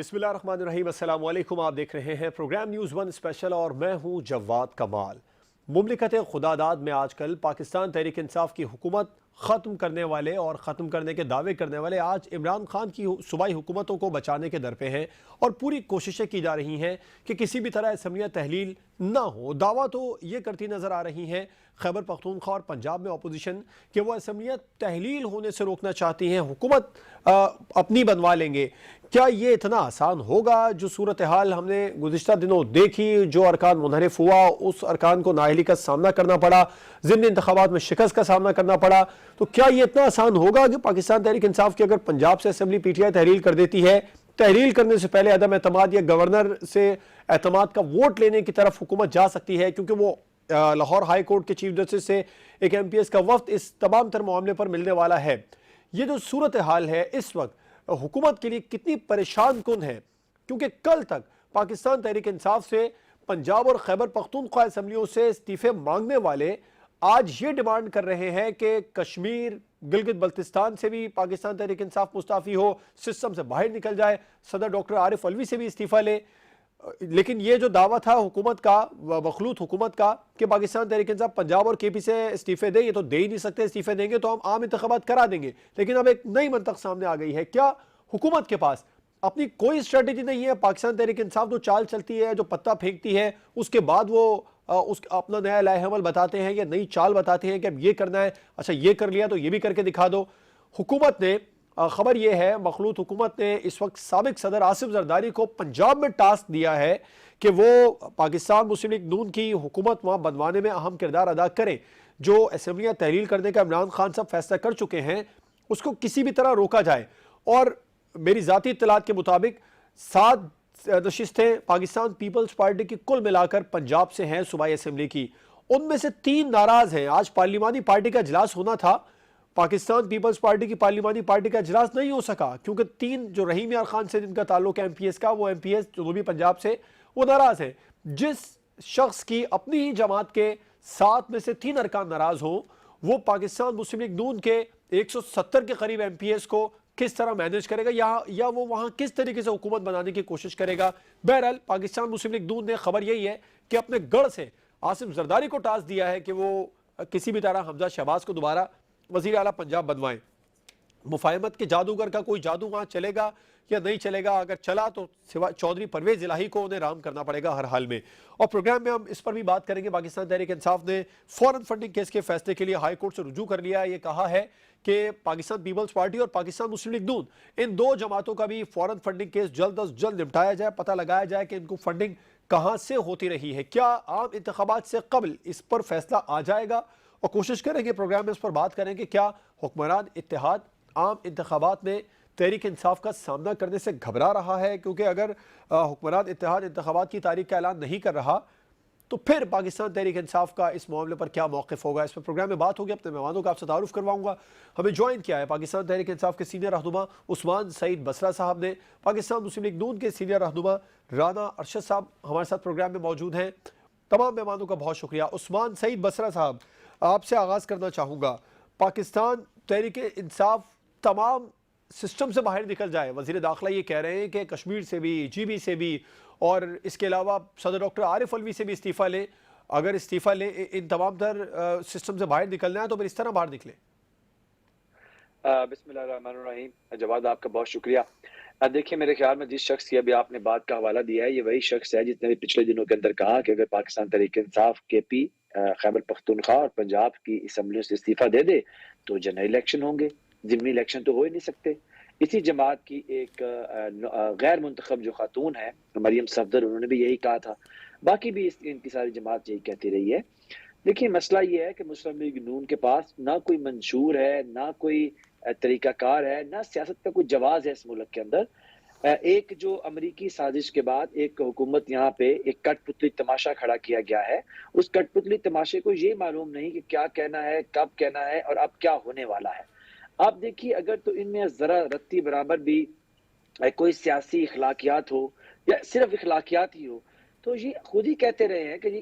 बिस्मिल्लाहिर्रहमानिर्रहीम, अस्सलाम वालेकुम। आप देख रहे हैं प्रोग्राम न्यूज़ वन स्पेशल और मैं हूं जवाद कमाल। मुमलिकत खुदादाद में आजकल पाकिस्तान तहरीक इंसाफ की हुकूमत ख़त्म करने वाले और ख़त्म करने के दावे करने वाले आज इमरान खान की सूबाई हुकूमतों को बचाने के दर पे हैं और पूरी कोशिशें की जा रही हैं कि किसी भी तरह असम्बलियाँ तहलील ना हो। दावा तो ये करती नज़र आ रही हैं खैबर पख्तूनख्वा और पंजाब में अपोजिशन कि वो असम्बलियाँ तहलील होने से रोकना चाहती हैं, हुकूमत अपनी बनवा लेंगे। क्या ये इतना आसान होगा? जो सूरत हाल हमने गुज़िश्ता दिनों देखी, जो अरकान मुनहरिफ हुआ, उस अरकान को नाअहली का सामना करना पड़ा, ज़िमनी इंतखाबात में शिकस्त का सामना करना पड़ा, तो क्या ये इतना आसान होगा कि पाकिस्तान तहरीक इंसाफ की अगर पंजाब से असम्बली पीटीआई तहरील कर देती है, तहरील करने से पहले अदम एतमाद या गवर्नर से एतमाद का वोट लेने की तरफ हुकूमत जा सकती है? क्योंकि वो लाहौर हाई कोर्ट के चीफ जस्टिस से एक MPS का वफ्द इस तमाम तर मामले पर मिलने वाला है। ये जो सूरत हाल है इस वक्त हुकूमत के लिए कितनी परेशान कुन है, क्योंकि कल तक पाकिस्तान तहरीक इंसाफ से पंजाब और खैबर पख्तूनख्वा असम्बलियों से इस्तीफे मांगने वाले आज ये डिमांड कर रहे हैं कि कश्मीर गिलगित बल्तिस्तान से भी पाकिस्तान तहरीक इंसाफ मुस्ताफ़ी हो, सिस्टम से बाहर निकल जाए, सदर डॉक्टर आरिफ अलवी से भी इस्तीफा ले। लेकिन ये जो दावा था हुकूमत का, मखलूत हुकूमत का, कि पाकिस्तान तहरीक इंसाफ पंजाब और KP से इस्तीफे दे, ये तो दे ही नहीं सकते, इस्तीफे देंगे तो हम आम इंतखाबात करा देंगे। लेकिन अब एक नई मंतक सामने आ गई है। क्या हुकूमत के पास अपनी कोई स्ट्रेटेजी नहीं है? पाकिस्तान तहरीक इंसाफ जो चाल चलती है, जो पत्ता फेंकती है, उसके बाद वो उस अपना नया लाएहमल बताते हैं या नई चाल बताते हैं कि अब ये करना है, अच्छा ये कर लिया तो ये भी करके दिखा दो। हुकूमत ने खबर यह है, मखलूत हुकूमत ने इस वक्त साबिक सदर आसिफ जरदारी को पंजाब में टास्क दिया है कि वो पाकिस्तान मुस्लिम लीग नून की हुकूमत वहाँ बनवाने में अहम किरदार अदा करें। जो असम्बलियाँ तहलील करने का इमरान खान साहब फैसला कर चुके हैं, उसको किसी भी तरह रोका जाए। और मेरी ज़ाती इत्तलात के मुताबिक 7 नशिस्तें पाकिस्तान पीपल्स पार्टी की कुल मिलाकर पंजाब से हैं सूबाई असम्बली की, उनमें से 3 नाराज हैं। आज पार्लिमानी पार्टी का इजलास होना था, पाकिस्तान पीपल्स पार्टी की पार्लिमानी पार्टी का इजलास नहीं हो सका क्योंकि 3 जो रहीम यार खान से जिनका ताल्लुक है MPS का, वो MPS जनूबी पंजाब से, वो नाराज है। जिस शख्स की अपनी ही जमात के 7 में से 3 अरकान नाराज हो, वो पाकिस्तान मुस्लिम लीग नून के 170 के करीब MPS को किस तरह मैनेज करेगा या वो वहां किस तरीके से हुकूमत बनाने की कोशिश करेगा। बहरहाल पाकिस्तान मुस्लिम लीग नून ने खबर यही है कि अपने गढ़ से आसिफ जरदारी को टास्क दिया है कि वो किसी भी तरह हमजा शहबाज को दोबारा वजीर आला पंजाब बनवाएं। मुफाहमत के जादूगर का कोई जादू वहां चलेगा या नहीं चलेगा? अगर चला तो सिवा चौधरी परवेज इलाही को उन्हें राम करना पड़ेगा हर हाल में। और प्रोग्राम में हम इस पर भी बात करेंगे। पाकिस्तान तहरीक इंसाफ ने फौरन फंडिंग केस के फैसले के लिए हाई कोर्ट से रुजू कर लिया है। ये कहा है कि पाकिस्तान पीपल्स पार्टी और पाकिस्तान मुस्लिम लीग नून, इन 2 जमातों का भी फौरन फंडिंग केस जल्द अज जल्द निपटाया जाए, पता लगाया जाए कि इनको फंडिंग कहां से होती रही है। क्या आम इंतखाबात से कबल इस पर फैसला आ जाएगा? और कोशिश करेंगे प्रोग्राम में इस पर बात करें कि क्या हुक्मरान इत्तेहाद आम इंतखाबात में तहरीक इंसाफ का सामना करने से घबरा रहा है? क्योंकि अगर हुक्मरान इत्तेहाद इंतखाबात की तारीख का ऐलान नहीं कर रहा तो फिर पाकिस्तान तहरीक इंसाफ का इस मामले पर क्या मौक़िफ़ होगा? इस पर प्रोग्राम में बात होगी। अपने मेहमानों का आपसे तारुफ करवाऊंगा। हमें ज्वाइन किया है पाकिस्तान तहरीक इंसाफ के सीनियर रहनुमा उस्मान सईद बसरा साहब ने, पाकिस्तान मुस्लिम लीग नून के सीनियर रहनुमा राना अरशद साहब हमारे साथ प्रोग्राम में मौजूद हैं। तमाम मेहमानों का बहुत शुक्रिया। उस्मान सईद बसरा साहब, आपसे आगाज़ करना चाहूँगा। पाकिस्तान तहरीक इंसाफ तमाम सिस्टम से बाहर निकल जाए, वज़ीर दाखिला ये कह रहे हैं कि कश्मीर से भी, GB से भी, और इसके अलावा सदर डॉक्टर आरिफ अलवी से भी इस्तीफ़ा ले। अगर इस्तीफ़ा ले, इन तमाम तर सिस्टम से बाहर निकलना है तो फिर इस तरह बाहर निकले। बिस्मिल्लाहिर्रहमानिर्रहीम। जवाद, आपका बहुत शुक्रिया। देखिए, मेरे ख्याल में जिस शख्स की अभी आपने बात का हवाला दिया है, ये वही शख्स है जिसने भी पिछले दिनों के अंदर कहा कि अगर पाकिस्तान तहरीक इंसाफ KP, खैबर पख्तूनख्वा और पंजाब की असम्बलियों से इस्तीफा दे दे तो जनरल इलेक्शन होंगे, ज़िमनी इलेक्शन तो हो ही नहीं सकते। इसी जमात की एक गैर मुंतखब जो खातून है मरियम सफदर, उन्होंने भी यही कहा था। बाकी भी इनकी सारी जमात यही कहती रही है। देखिए, मसला ये है कि मुस्लिम लीग नून के पास ना कोई मंशूर है, ना कोई तरीकाकार है, ना सियासत का कोई जवाज है इस मुल्क के अंदर। एक जो अमरीकी साजिश के बाद एक हुकूमत यहाँ पे एक कठपुतली तमाशा खड़ा किया गया है। उस कठपुतली तमाशे को ये मालूम नहीं कि क्या कहना है, कब कहना है और अब क्या होने वाला है। आप देखिए, अगर तो इनमें जरा रत्ती बराबर भी कोई सियासी इखलाकियात हो या सिर्फ इखलाकियात ही हो, तो ये खुद ही कहते रहे हैं कि ये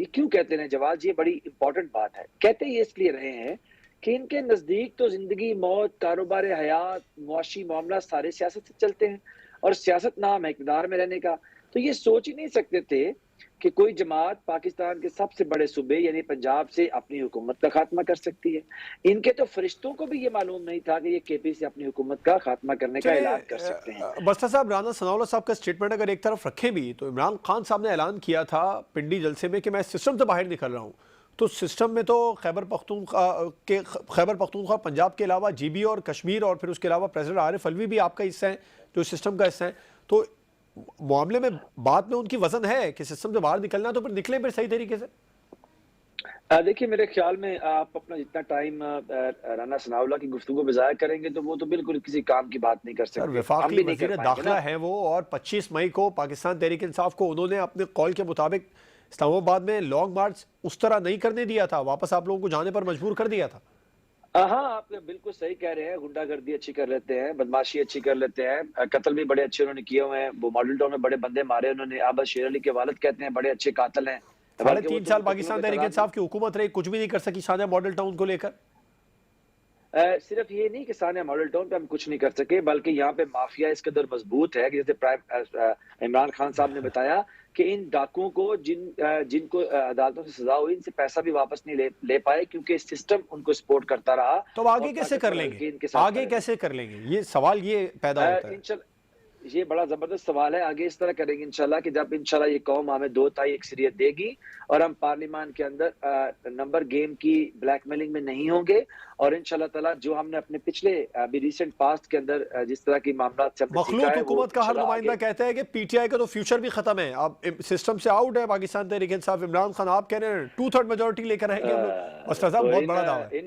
क्यों कहते रहे जवाब, ये बड़ी इंपॉर्टेंट बात है। कहते ये इसलिए रहे हैं कि इनके नजदीक तो जिंदगी, मौत, कारोबार हयात, मुआशी मामला सारे सियासत से चलते हैं। और सियासत नाम है इक़्तिदार में रहने का। तो ये सोच ही नहीं सकते थे कि कोई जमात पाकिस्तान के सबसे बड़े सूबे यानी पंजाब से अपनी हुकूमत का खात्मा कर सकती है। इनके तो फरिश्तों को भी ये मालूम नहीं था कि ये केपी से अपनी हुकूमत का खात्मा करने का चलिए ऐलान कर सकते हैं। बस्तर साहब, राना सनाउल्लाह साहब का स्टेटमेंट अगर एक तरफ रखें भी, तो इमरान खान साहब ने ऐलान किया था पिंडी जलसे में कि मैं सिस्टम से बाहर निकल रहा हूँ। तो सिस्टम में तो खैबर पख्तूनख्वा पंजाब के अलावा जीबी और कश्मीर और फिर उसके अलावा प्रेसिडेंट आरिफ अलवी भी आपका हिस्सा है, जो सिस्टम का हिस्सा है। तो मामले में बात में उनकी वजन है कि सिस्टम से बाहर निकलना, तो फिर निकले फिर सही तरीके से। देखिए मेरे ख्याल में आप अपना जितना टाइम राना सनाउल्लाह की गुफ्तगू में ज़ाया करेंगे तो वो तो बिल्कुल किसी काम की बात नहीं कर सर, सकते। हम वफाकी भी नहीं कर वज़ीर पाएंगे दाखिला ना। है वो, और 25 मई को पाकिस्तान तहरीक इंसाफ को उन्होंने अपने कॉल के मुताबिक इस्लामाबाद में लॉन्ग मार्च उस तरह नहीं करने दिया था, वापस आप लोगों को जाने पर मजबूर कर दिया था। हाँ, आप बिल्कुल सही कह रहे हैं। गुंडागर्दी अच्छी कर लेते हैं, बदमाशी अच्छी कर लेते हैं, कत्ल भी बड़े अच्छे उन्होंने किए हुए हैं। वो मॉडल टाउन में बड़े बंदे मारे उन्होंने। आबद शेर अली के वालिद कहते हैं बड़े अच्छे कातिल हैं। साढ़े बल्कि वो 3 तो साल कत्लों पाकिस्तान के तहरीक तादाद इंसाफ की हुकूमत रही, कुछ भी नहीं कर सकी सानिया मॉडल टाउन को लेकर। सिर्फ ये नहीं कि सानिया मॉडल टाउन पे हम कुछ नहीं कर सके, बल्कि यहाँ पे माफिया इस कदर मजबूत है कि जैसे इमरान खान साहब ने बताया कि इन डाकुओं को जिनको अदालतों से सजा हुई, इनसे पैसा भी वापस नहीं ले पाए क्योंकि सिस्टम उनको सपोर्ट करता रहा। तो अब आगे कैसे कर लेंगे, आगे कैसे कर लेंगे, ये सवाल ये पैदा होता है। ये बड़ा जबरदस्त सवाल है। आगे इस तरह करेंगे इंशाल्लाह कि जब इंशाल्लाह ये कौम हमें 2 तारीख अक्सरियत देगी और हम पार्लियामेंट के अंदर नंबर गेम की ब्लैकमेलिंग में नहीं होंगे, और इंशाल्लाह ताला जो हमने अपने पिछले अभी रिसेंट पास्ट के अंदर जिस तरह की मामला से हमने सीखा मखलूत है, हुकूमत का हर नुमाइंदा कहता है कि पीटीआई का तो फ्यूचर भी खत्म है, अब सिस्टम से आउट है पाकिस्तान तहरीक इंसाफ। इमरान खान आप कह रहे हैं 2/3 मेजोरिटी लेकर आएंगे हम लोग। अस्तर साहब, बहुत बड़ा दावा है।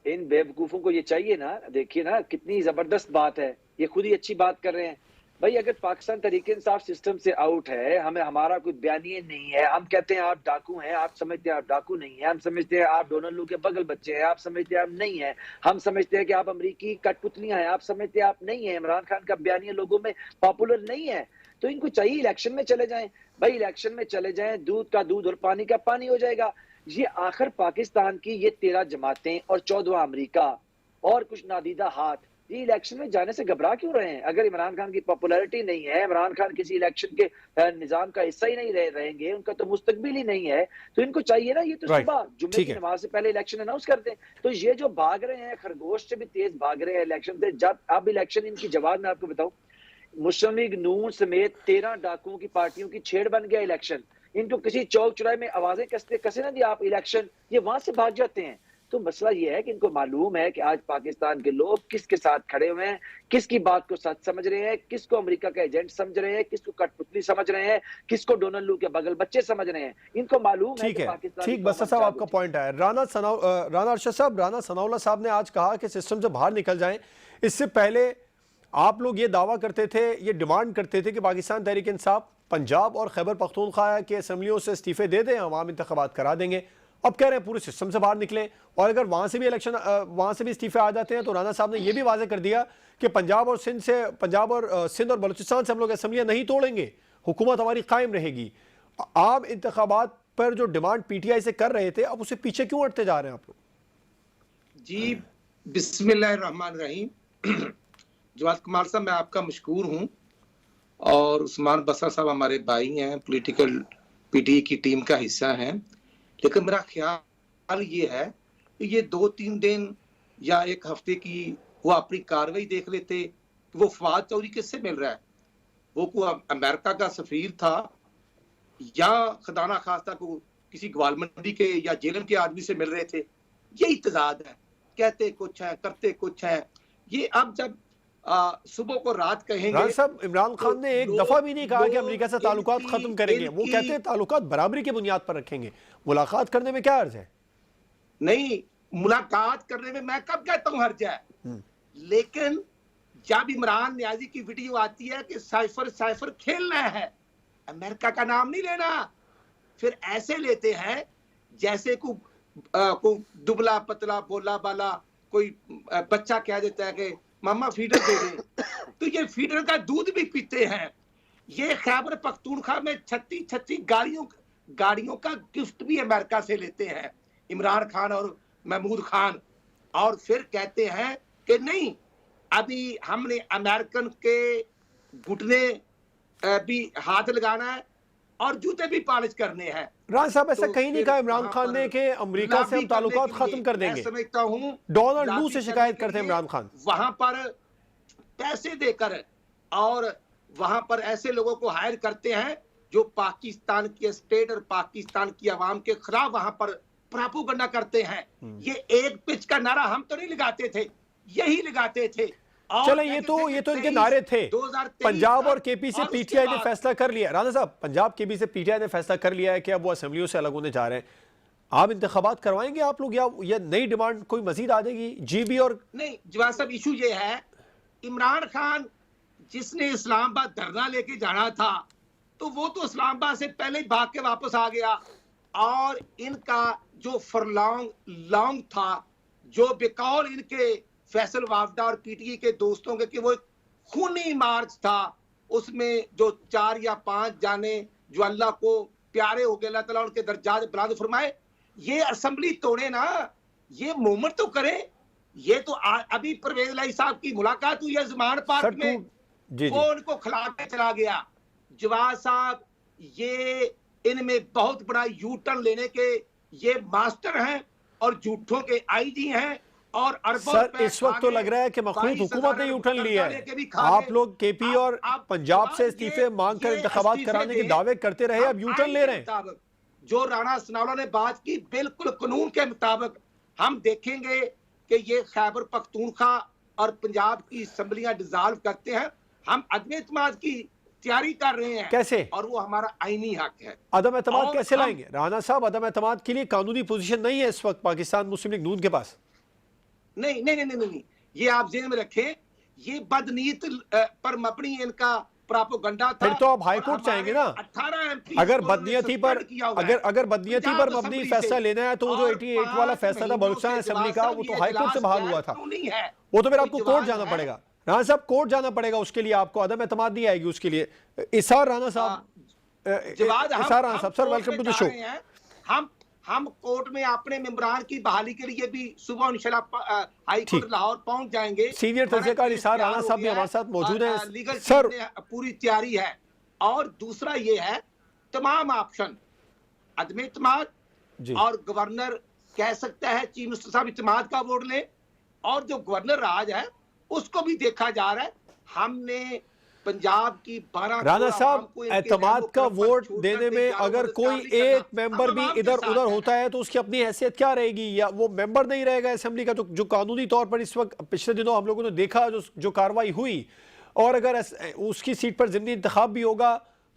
इन बेवकूफों को ये चाहिए ना। देखिए ना कितनी जबरदस्त बात है, ये खुद ही अच्छी बात कर रहे हैं। भाई अगर पाकिस्तान तहरीक इंसाफ सिस्टम से आउट है, हमें हमारा कोई बयानिए नहीं है, हम कहते हैं आप डाकू हैं, आप समझते हैं आप डाकू नहीं है, हम समझते हैं आप डोनाल्ड लू के बगल बच्चे हैं, आप समझते हैं आप नहीं है, हम समझते हैं कि आप अमेरिकी कठपुतलियां हैं, आप समझते हैं आप नहीं है, इमरान खान का बयानिया लोगों में पॉपुलर नहीं है, तो इनको चाहिए इलेक्शन में चले जाएं। भाई इलेक्शन में चले जाएं, दूध का दूध और पानी का पानी हो जाएगा। ये आखिर पाकिस्तान की ये 13 जमातें और 14वां अमेरिका और कुछ नादीदा हाथ, ये इलेक्शन में जाने से घबरा क्यों रहे हैं? अगर इमरान खान की पॉपुलैरिटी नहीं है, इमरान खान किसी इलेक्शन के निजाम का हिस्सा ही नहीं रहेंगे, उनका तो मुस्तकबिल ही नहीं है, तो इनको चाहिए ना ये तो सुबह जुम्मे की नमाज से पहले इलेक्शन अनाउंस कर दें। तो ये जो भाग रहे हैं, खरगोश से भी तेज भाग रहे हैं इलेक्शन से। जब अब इलेक्शन इनकी जवाब में आपको बताऊं, मुस्लिम लीग नून समेत 13 डाकुओं की पार्टियों की छेड़ बन गया इलेक्शन। इनको किसी चौक चौराहे में आवाजें कसे ना दी आप इलेक्शन, ये वहां से भाग जाते हैं। तो मसला ये है कि इनको मालूम है कि आज पाकिस्तान के लोग किसके साथ खड़े हुए हैं, किसकी बात को सच समझ रहे हैं, किसको अमेरिका का एजेंट समझ रहे हैं, किसको कठपुतली समझ रहे हैं, किसको डोनाल्ड लू के बगल बच्चे समझ रहे हैं। इनको मालूम है कि पाकिस्तान। ठीक, बस्तर साहब आपका पॉइंट है। राना अरशद साहब, राना सनाउल्लाह साहब ने आज कहा कि सिस्टम से बाहर निकल जाएं। इससे पहले आप लोग ये दावा करते थे, ये डिमांड करते थे कि पाकिस्तान तहरीक इंसाफ पंजाब और खैबर पख्तूनख्वा के असम्बलियों से इस्तीफे दे दें, आवाम इंतखाबात करा देंगे। अब कह रहे हैं पूरे सिस्टम से बाहर निकले, और अगर वहां से भी वहां से भी इस्तीफे आ जाते हैं तो राना साहब ने यह भी वाजे कर दिया कि पंजाब और सिंध और बलूचिस्तान से हम लोग असम्बलियां नहीं तोड़ेंगे, हुकूमत हमारी कायम रहेगी। आम इंतखाबात पर जो डिमांड पीटीआई से कर रहे थे, अब उसे पीछे क्यों हटते जा रहे हैं आप लोग? जी बिस्मिल्लाहिर्रहमानिर्रहीम। जवाद कमाल साहब, मैं आपका मशकूर हूं, और उस्मान बसर साहब हमारे भाई हैं, पॉलिटिकल पीटीआई की टीम का हिस्सा हैं। लेकिन मेरा ख्याल ये है कि ये 2-3 दिन या 1 हफ्ते की वो अपनी कार्रवाई देख लेते। वो फवाद चौधरी किससे मिल रहा है? वो को अमेरिका का सफीर था या खजाना खास्ता को किसी ग्वालमंडी के या जेलम के आदमी से मिल रहे थे? यही तजाद है, कहते कुछ है करते कुछ है। ये अब जब सुबह को रात कहेंगे। साहब, इमरान खान ने एक दफा भी नहीं कहा कि अमेरिका से ताल्लुकात खत्म करेंगे। वो कहते हैं ताल्लुकात बराबरी की बुनियाद पर रखेंगे। मुलाकात करने में क्या अर्ज है? नहीं, मुलाकात करने में मैं कब कहता हूं हर्ज है, लेकिन जब इमरान न्याजी की वीडियो आती है कि साइफर खेलना है, अमेरिका का नाम नहीं लेना, फिर ऐसे लेते हैं जैसे को दुबला पतला बोला बाला कोई बच्चा कह देता है कि मामा फीडर दे दे, तो ये फीडर का दूध भी पीते हैं। ये खैबर पख्तूनख्वा में 36 गाड़ियों का गिफ्ट भी अमेरिका से लेते हैं इमरान खान और महमूद खान, और फिर कहते हैं कि नहीं, अभी हमने अमेरिकन के घुटने भी हाथ लगाना है और जूते भी पॉलिश करने हैं। राना साहब ऐसा तो कहीं नहीं फिर कहा इमरान वहां खान पर ने कि अमेरिका से लॉबी हम ताल्लुकात करने के खत्म कर लिए मैं देंगे। समझता हूं डोनाल्ड लू लॉबी से करने शिकायत के करते हैं लिए इमरान खान। वहां पर पैसे देकर और वहां पर ऐसे लोगों को हायर करते हैं जो पाकिस्तान के स्टेट और पाकिस्तान की आवाम के खिलाफ वहां पर प्रोपेगेंडा करते हैं। ये एक पिच का नारा हम तो नहीं लगाते थे, यही लगाते थे। और चले ये तो इनके नारे थे। 2023 पंजाब और केपी से और उसके पीटीआई ने बाद फैसला कर लिया। राना साहब, पंजाब केपी से पीटीआई ने फैसला कर लिया है कि अब वो असेंबलियों से अलग होने जा रहे हैं। आप इंतखाबात करवाएंगे आप लोग, या नई डिमांड कोई मजीद आ जाएगी? जीबी और नहीं जवाब साहब, इशू ये है इमरान खान जिसने इस्लामाबाद धरना लेके जाना था तो वो तो इस्लामाबाद से पहले ही भाग के वापस आ गया। और इनका जो फरलॉन्ग लॉन्ग था, जो बेकौल इनके फैसल वाफदा और पीटीआई के दोस्तों के कि वो एक खूनी मार्च था, उसमें जो 4 या 5 जाने जो अल्लाह को प्यारे हो गए, अल्लाह ताला उनके दर्जात बुलंद फरमाए, ये असेंबली तोड़े ना, ये मूवमेंट तो करें। ये तो अभी परवेज लाई साहब की मुलाकात हुई है ज़मान पार्क में, वो उनको खिला के चला गया। जवाद साहब ये इनमें बहुत बड़ा यू टर्न लेने के ये मास्टर हैं और झूठों के आईजी हैं। और सर इस वक्त तो लग रहा है कि मखलूत हुकूमत ने यू टर्न लिया है। आप लोग केपी और पंजाब से इस्तीफे मांगकर इंतखाबात कराने के दावे करते रहे, अब यू टर्न ले रहे हैं। जो राणा सनाउल्लाह ने बात की बिल्कुल कानून के मुताबिक हम देखेंगे कि ये खैबर पख्तूनख्वा और पंजाब की असेंबलियां डिसॉल्व करते हैं। हम अदम एतमाद की तैयारी कर रहे हैं। कैसे? और वो हमारा आईनी हक है। अदम एतमाद कैसे लाएंगे राना साहब? अदम एतमाद के लिए कानूनी पोजीशन नहीं है इस वक्त पाकिस्तान मुस्लिम लीग नून के पास। नहीं नहीं नहीं नहीं, ये आप जेहन में रखें, ये बदनीयत पर मबनी इनका प्रोपेगेंडा था। फिर तो आप हाई कोर्ट चाहेंगे ना। 18 एमपी अगर बदनीयती पर मबनी फैसला लेना है तो वो जो 88 वाला फैसला था बलूचिस्तान असेंबली का, वो तो हाई कोर्ट से बहाल हुआ था। वो तो फिर आपको कोर्ट जाना पड़ेगा राना साहब, कोर्ट जाना पड़ेगा उसके लिए। आपको अदम एतमाद नहीं आएगी उसके लिए। इसार राना साहब, इसार राना साहब, sir welcome to the show. हम कोर्ट में अपने मेंबरान की बहाली के लिए भी सुबह इंशाल्लाह हाई कोर्ट लाहौर पहुंच जाएंगे। सीनियर तहसीलदार इसार राना साहब भी हमारे साथ मौजूद हैं। लीगल सर पूरी तैयारी है। और दूसरा ये है तमाम ऑप्शन अदम इत्मीनान और गवर्नर कह सकता है चीफ मिनिस्टर साहब इत्मीनान का वोट लें, और जो गवर्नर राज है उसको भी देखा जा रहा है। हमने पंजाब की 12 राना साहब एतमाद का वोट देने में अगर कोई एक मेंबर भी इधर उधर होता है तो उसकी अपनी हैसियत क्या रहेगी? या वो मेंबर नहीं रहेगा असेंबली का? जो कानूनी तौर पर इस वक्त पिछले दिनों हम लोगों ने देखा जो कार्रवाई हुई, और अगर उसकी सीट पर ज़िमनी इंतखाब भी होगा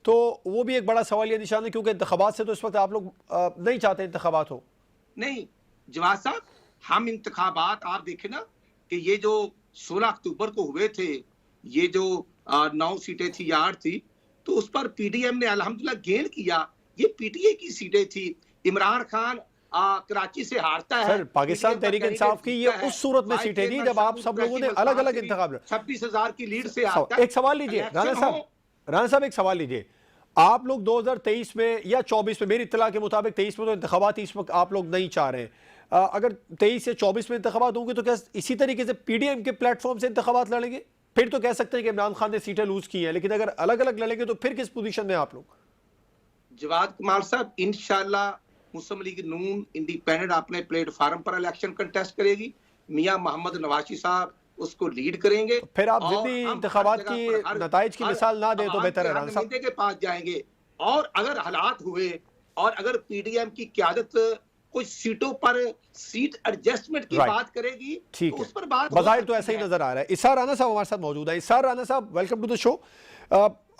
तो वो भी एक बड़ा सवालिया निशान है, क्योंकि इंतखाबात से तो इस वक्त आप लोग नहीं चाहते इंतखाबात हो। नहीं जवाद साहब, हम इंतखाबात आप देखें ना कि ये जो 16 अक्टूबर को हुए थे, ये जो 9 सीटें थी या 8 थी, तो उस पर पीडीएम ने अल्हम्दुलिल्लाह गेन किया। ये पीटीए की सीटें थी। इमरान खान कराची से हारता है। सर पाकिस्तान तहरीक इंसाफ की ये उस सूरत में सीटें थी जब आप सब लोगों ने अलग अलग इंतखाब 26,000 की लीड से आता है। एक सवाल लीजिए राना साहब, एक सवाल लीजिए। आप लोग 2023 में या 24 में, मेरी इत्तला के मुताबिक 23 में तो इंतखाबात इस वक्त आप लोग नहीं चाह रहे हैं, अगर 23 या 24 में इंतखाबात होंगे तो क्या इसी तरीके से पीडीएम के प्लेटफॉर्म से इंतखाबात लड़ेंगे? फिर तो कह सकते हैं कि इमरान खान ने सीटें लूज की हैं, लेकिन अगर अलग अलग लड़ेंगे तो फिर किस पोजीशन में आप लोग? जवाद कमाल साहब, इंशाल्लाह मुस्लिम लीग नून इंडिपेंडेंट अपने प्लेटफार्म पर इलेक्शन कंटेस्ट करेगी। मियां मोहम्मद नवाशी साहब उसको लीड करेंगे। फिर आप जितनी इंतखाबात की नताइज की मिसाल ना दे तो बेहतर है राना साहब। के पास जाएंगे, और अगर हालात हुए और अगर पीडीएम की क़यादत कुछ सीटों पर सीट एडजस्टमेंट की बात करेगी तो उस पर बात बज़ाहिर तो ऐसा ही नजर आ रहा है। इसार राना साहब हमारे साथ मौजूद है। इसार राना साहब वेलकम टू द शो।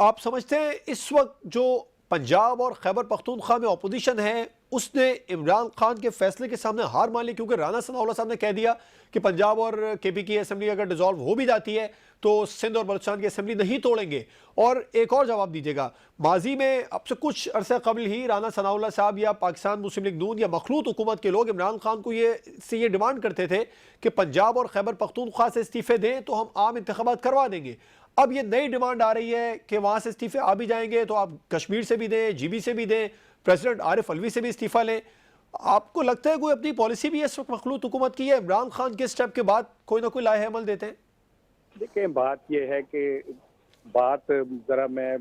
आप समझते हैं इस वक्त जो पंजाब और खैबर पख्तूनख्वा में अपोजिशन है उसने इमरान खान के फैसले के सामने हार मान ली, क्योंकि राना सनाउल्लाह साहब ने कह दिया कि पंजाब और केपी की असेंबली अगर डिसॉल्व हो भी जाती है तो सिंध और बलूचिस्तान की असेंबली नहीं तोड़ेंगे। और एक और जवाब दीजिएगा, माजी में अब से कुछ अरसे कबल ही राना सनाउल्लाह साहब या पाकिस्तान मुस्लिम लीग नून या मखलूत हुकूमत के लोग इमरान खान को ये डिमांड करते थे कि पंजाब और खैबर पख्तूनख्वा से इस्तीफे दें तो हम आम इंतखाबात करवा देंगे। अब ये नई डिमांड आ रही है कि वहां से इस्तीफे आ भी जाएंगे तो आप कश्मीर से भी दें, जीबी से भी दें, प्रेसिडेंट आरिफ अलवी से भी इस्तीफा लें। आपको लगता है कोई अपनी पॉलिसी भी है इस वक्त मखलूत हुकूमत की है? इमरान खान के स्टेप के बाद कोई ना कोई लाहे अमल देते हैं? देखिए बात यह है कि बात जरा मैं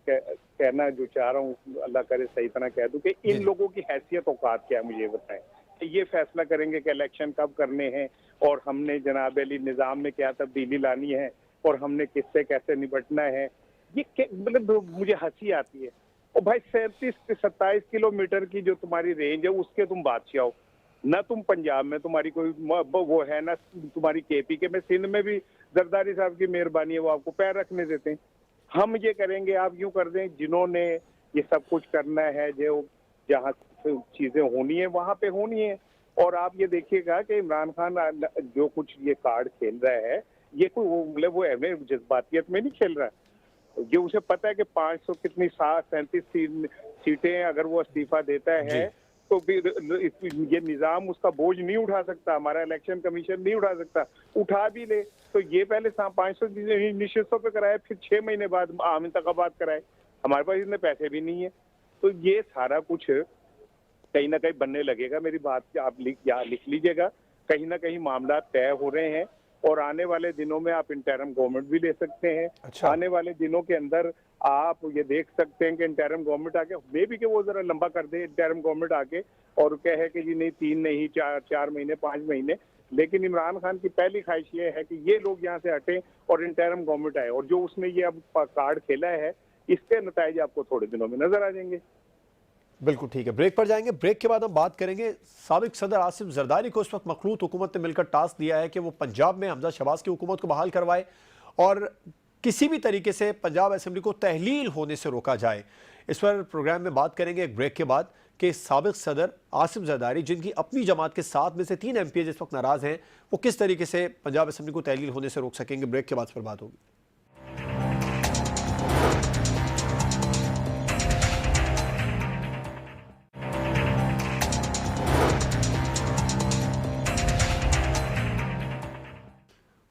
कहना जो चाह रहा हूँ, अल्लाह करे सही तरह कह दूं कि इन लोगों की हैसियत औकात क्या है, मुझे ये बताएं कि ये फैसला करेंगे कि इलेक्शन कब करने हैं और हमने जनाब अली निज़ाम में क्या तब्दीली लानी है और हमने किससे कैसे निपटना है। ये मतलब मुझे हंसी आती है। और भाई 37-27 किलोमीटर की जो तुम्हारी रेंज है उसके तुम बादशाह हो ना। तुम पंजाब में तुम्हारी कोई वो है ना, तुम्हारी केपी के में सिंध में भी जरदारी साहब की मेहरबानी है, वो आपको पैर रखने देते हैं। हम ये करेंगे आप यूं कर दें, जिन्होंने ये सब कुछ करना है, जो जहाँ चीजें होनी है वहां पे होनी है। और आप ये देखिएगा कि इमरान खान जो कुछ ये कार्ड खेल रहा है, ये कोई मतलब वो जज्बातियत में नहीं खेल रहा है। ये उसे पता है कि 500 कितनी 37 सीटें अगर वो इस्तीफा देता है तो फिर ये निजाम उसका बोझ नहीं उठा सकता, हमारा इलेक्शन कमीशन नहीं उठा सकता। उठा भी ले तो ये पहले 500 निश्चितों पे कराए, फिर 6 महीने बाद आम इंतखाबात कराए। हमारे पास इतने पैसे भी नहीं है। तो ये सारा कुछ कहीं ना कहीं बनने लगेगा। मेरी बात आप लिख लीजिएगा, कहीं ना कहीं मामला तय हो रहे हैं और आने वाले दिनों में आप इंटरिम गवर्नमेंट भी ले सकते हैं। अच्छा। आने वाले दिनों के अंदर आप ये देख सकते हैं कि इंटरिम गवर्नमेंट आके मे भी कि वो जरा लंबा कर दे, इंटरिम गवर्नमेंट आके और कहे कि जी नहीं 3 नहीं 4 महीने 5 महीने। लेकिन इमरान खान की पहली ख्वाहिश ये है कि ये लोग यहाँ से हटें और इंटरिम गवर्नमेंट आए। और जो उसने ये अब कार्ड खेला है, इसके नतीजे आपको थोड़े दिनों में नजर आ जाएंगे। बिल्कुल ठीक है, ब्रेक पर जाएंगे। ब्रेक के बाद हम बात करेंगे, साबिक सदर आसिफ जरदारी को इस वक्त मखलूत हुकूमत ने मिलकर टास्क दिया है कि वो पंजाब में हमजा शहबाज की हुकूमत को बहाल करवाए और किसी भी तरीके से पंजाब असेंबली को तहलील होने से रोका जाए। इस पर प्रोग्राम में बात करेंगे एक ब्रेक के बाद कि साबिक सदर आसिफ जरदारी, जिनकी अपनी जमात के 7 में से 3 MP जिस वक्त नाराज हैं, वो किस तरीके से पंजाब असेंबली को तहलील होने से रोक सकेंगे। ब्रेक के बाद इस पर बात होगी।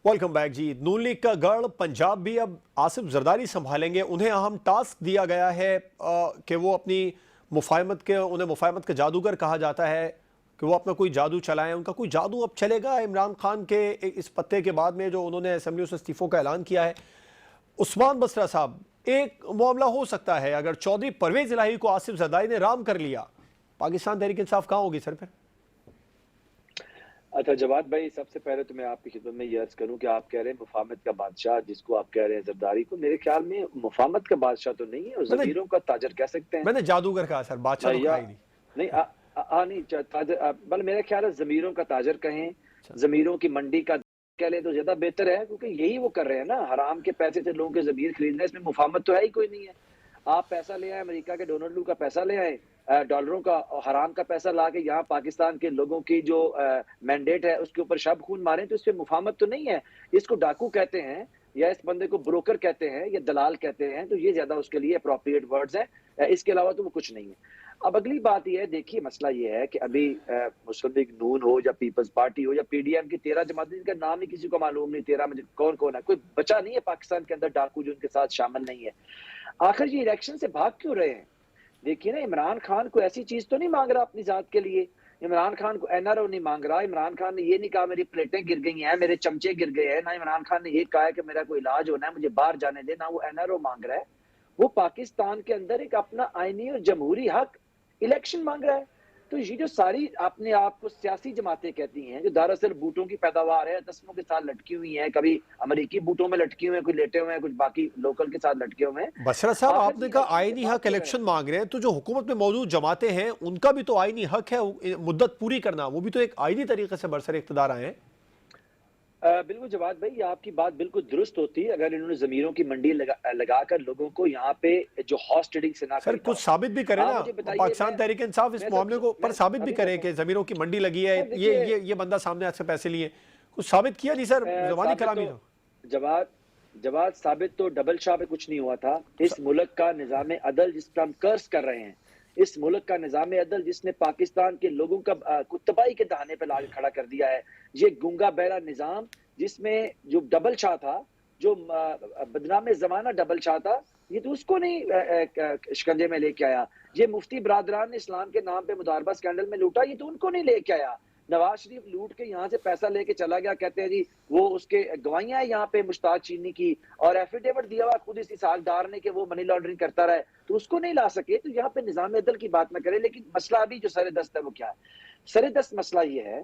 वेलकम बैक जी। नून लीग का गढ़ पंजाब भी अब आसिफ जरदारी संभालेंगे। उन्हें अहम टास्क दिया गया है कि वो अपनी उन्हें मुफाहमत के जादूगर कहा जाता है कि वो अपना कोई जादू चलाएं। उनका कोई जादू अब चलेगा इमरान खान के इस पत्ते के बाद में जो उन्होंने असेंबली से इस्तीफों का ऐलान किया है। उस्मान बसरा साहब, एक मामला हो सकता है अगर चौधरी परवेज इलाही को आसिफ जरदारी ने राम कर लिया, पाकिस्तान तहरीक इंसाफ कहाँ होगी सर फिर? अच्छा जवाद भाई, सबसे पहले तो मैं आपकी खिदमत में ये अर्ज करूं कि आप कह रहे हैं मुफाहमत का बादशाह, जिसको आप कह रहे हैं जरदारी को, मेरे ख्याल में मुफाहमत का बादशाह तो नहीं है, और जमीरों का ताजर कह सकते हैं। मैंने जादूगर कहा सर, बादशाह तो कहा ही नहीं। नहीं ताजर, बल मेरा ख्याल है जमीरों का ताजर कहें, जमीरों की मंडी का कह लें तो ज्यादा बेहतर है, क्योंकि यही वो कर रहे हैं ना, हराम के पैसे से लोगों के जमीर खरीद रहे हैं। इसमें मुफाहमत तो है ही कोई नहीं है। आप पैसा ले आए, अमेरिका के डोनाल्ड का पैसा ले आए, डॉलरों का हराम का पैसा ला के यहाँ पाकिस्तान के लोगों की जो मैंडेट है उसके ऊपर शब खून मारे, तो इसमें मुफाहमत तो नहीं है। इसको डाकू कहते हैं या इस बंदे को ब्रोकर कहते हैं या दलाल कहते हैं, तो ये ज्यादा उसके लिए अप्रोप्रिएट वर्ड्स हैं। इसके अलावा तो वो कुछ नहीं है। अब अगली बात यह है, देखिए मसला ये है कि अभी मुस्लिम लीग नून हो या पीपल्स पार्टी हो या PDM की 13 जमातें, इनका नाम ही किसी को मालूम नहीं। 13 में कौन कौन है, कोई बचा नहीं है पाकिस्तान के अंदर डाकू जो उनके साथ शामिल नहीं है। आखिर ये इलेक्शन से भाग क्यों रहे हैं? देखिए ना, इमरान खान को ऐसी चीज तो नहीं मांग रहा अपनी जात के लिए। इमरान खान को NRO नहीं मांग रहा। इमरान खान ने ये नहीं कहा मेरी प्लेटें गिर गई हैं, मेरे चमचे गिर गए हैं। ना इमरान खान ने ये कहा है कि मेरा कोई इलाज होना है, मुझे बाहर जाने दे। ना वो NRO मांग रहा है। वो पाकिस्तान के अंदर एक अपना आईनी और जमहूरी हक इलेक्शन मांग रहा है। तो ये जो सारी अपने आप को सियासी जमातें कहती हैं, जो दरअसल बूटों की पैदावार है, तस्मों के साथ लटकी हुई हैं, कभी अमेरिकी बूटों में लटकी हुए हैं, कुछ लेटे हुए हैं, कुछ बाकी लोकल के साथ लटके हुए हैं। बसरा साहब, आपने कहा आईनी हक इलेक्शन मांग रहे हैं, तो जो हुकूमत में मौजूद जमातें हैं उनका भी तो आईनी हक है मुद्दत पूरी करना। वो भी तो एक आईनी तरीके से बरसर इख्तिदार आए हैं। बिल्कुल जवाद भाई, आपकी बात बिल्कुल दुरुस्त होती है अगर इन्होंने जमीरों की मंडी लगाकर लोगों को यहाँ पे जो हॉर्स ट्रेडिंग से ना सर कुछ साबित भी करे ना, पाकिस्तान तहरीक इंसाफ इस मामले को पर साबित भी करे कि जमीरों की मंडी लगी है, ये बंदा सामने आज से पैसे लिए, कुछ साबित किया नहीं सर, जवानी कलामी था। जवाद साबित तो डबल शाह पे कुछ नहीं हुआ था। इस मुल्क का निजाम अदल जिस पर हम कर्ज कर रहे हैं, इस मुल्क का निजाम अदल जिसने पाकिस्तान के लोगों का तबाही के दहाने पे ला खड़ा कर दिया है, ये गूंगा बहरा निजाम जिसमें जो डबल शाह था, जो बदनाम जमाना डबल शाह था, ये तो उसको नहीं शिकंजे में लेके आया। ये मुफ्ती बरादरान इस्लाम के नाम पे मुदारबा स्कैंडल में लूटा, ये तो उनको नहीं लेके आया। नवाज शरीफ लूट के यहाँ से पैसा लेके चला गया, कहते हैं जी वो उसके गवाहियां है यहाँ पे मुश्ताक चीनी की, और एफिडेविट दिया हुआ खुद इस इसहाकडार ने कि वो मनी लॉन्ड्रिंग करता रहा है, तो उसको नहीं ला सके। तो यहाँ पे निजाम अदल की बात ना करें। लेकिन मसला अभी जो सरेदस्त है वो क्या है? सरेदस्त मसला ये है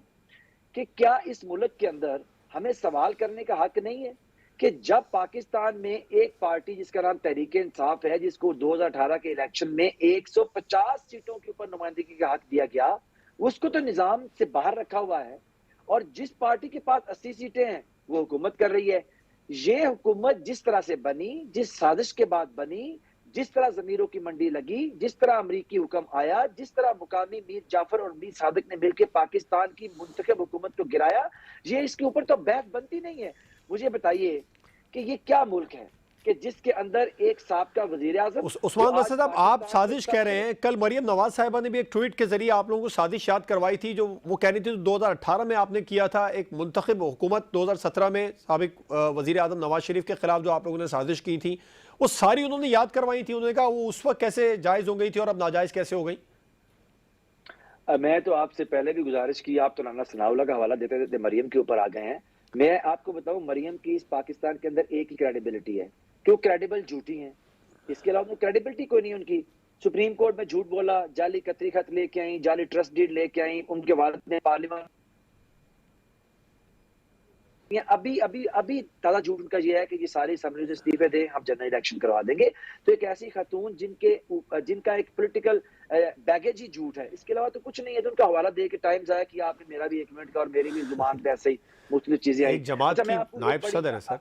कि क्या इस मुल्क के अंदर हमें सवाल करने का हक नहीं है कि जब पाकिस्तान में एक पार्टी जिसका नाम तहरीक इंसाफ है, जिसको 2018 के इलेक्शन में 150 सीटों के ऊपर नुमाइंदगी का हक दिया गया, उसको तो निजाम से बाहर रखा हुआ है, और जिस पार्टी के पास 80 सीटें हैं वो हुकूमत कर रही है। ये हुकूमत जिस तरह से बनी, जिस साजिश के बाद बनी, जिस तरह जमीरों की मंडी लगी, जिस तरह अमरीकी हुक्म आया, जिस तरह मुकामी मीर जाफर और मीर सादिक ने मिलकर पाकिस्तान की मुंतखब हुकूमत को गिराया, ये इसके ऊपर तो बहस बनती नहीं है। मुझे बताइए कि ये क्या मुल्क है कि जिसके अंदर एक साबका वजीर आज़म उस्मान बसर साहब, आप साजिश कह रहे हैं। कल मरियम नवाज साहिबा ने भी एक ट्वीट के जरिए आप लोगों को साजिश याद करवाई थी, जो वो कह रही थी 2018 में आपने किया था एक मुंतखब हुकूमत, 2017 में साबिक वजीर आज़म नवाज शरीफ के खिलाफ जो आप लोगों ने साजिश की थी, वो सारी उन्होंने याद करवाई थी। उन्होंने कहा वो उस वक्त कैसे जायज़ हो गई थी और अब नाजायज़ कैसे हो गई। मैं तो आपसे पहले भी गुजारिश की, आप तो नाना सनाउल्लाह का हवाला देते देते मरियम के ऊपर आ गए हैं। मैं आपको बताऊं, मरियम की इस पाकिस्तान के अंदर एक ही क्रेडिबिलिटी है कि वो क्रेडिबल झूठी हैं। इसके अलावा क्रेडिबिलिटी कोई नहीं उनकी। सुप्रीम कोर्ट में झूठ बोला, जाली कतरी खत लेके आई, जाली ट्रस्ट डीड लेके आई, उनके वालिद ने पार्लियामेंट अभी अभी अभी ताजा झूठ उनका ये है कि ये सारी असम्बली से इस्तीफे दें, हम जनरल इलेक्शन करवा देंगे। तो एक ऐसी खातून जिनका एक पॉलिटिकल बैगेज ही झूठ है, इसके अलावा तो कुछ नहीं है। तो उनका हवाला दे के टाइम जाया कि आपने मेरा भी 1 मिनट का और मेरी भी जुबान पे ऐसे ही मुख्तलिफ चीजें आई। एक जमात की नायब सदर है सर,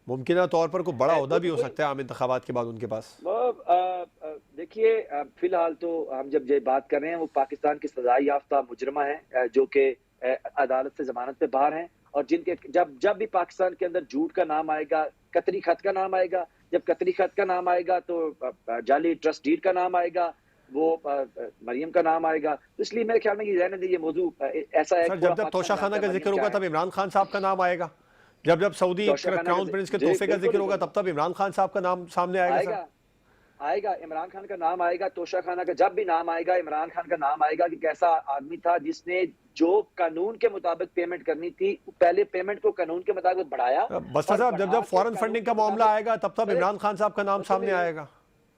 मुमकिन तौर पर कोई बड़ा ओहदा भी हो सकता है आम इंतखाबात के बाद उनके पास। देखिए, फिलहाल तो हम जब ये बात कर रहे हैं, वो पाकिस्तान की सजा याफ्ता मुजरमा है जो कि अदालत से जमानत पे बाहर हैं, और जिनके जब भी पाकिस्तान के अंदर झूठ का नाम आएगा, कतरी खत का नाम आएगा, जब कतरी खत का नाम आएगा तो जाली ट्रस्ट डीड का नाम आएगा, वो मरियम का नाम आएगा। तो इसलिए मेरे ख्याल में ये रहने दीजिए, मौजू ऐसा है। जब तोशाखाना का जिक्र होगा तब इमरान खान साहब का नाम आएगा, जब सऊदी क्राउन प्रिंस के तोहफे का जिक्र होगा तब इमरान खान साहब का नाम सामने आएगा। इमरान खान का नाम आएगा, तोशाखाना का जब भी नाम आएगा, इमरान खान का नाम आएगा कि कैसा आदमी था जिसने जो कानून के मुताबिक पेमेंट करनी थी, पहले पेमेंट को कानून के मुताबिक बढ़ाया। बस्ता साहब, जब फॉरेन फंडिंग का मामला आएगा तब इमरान खान साहब का नाम सामने आएगा।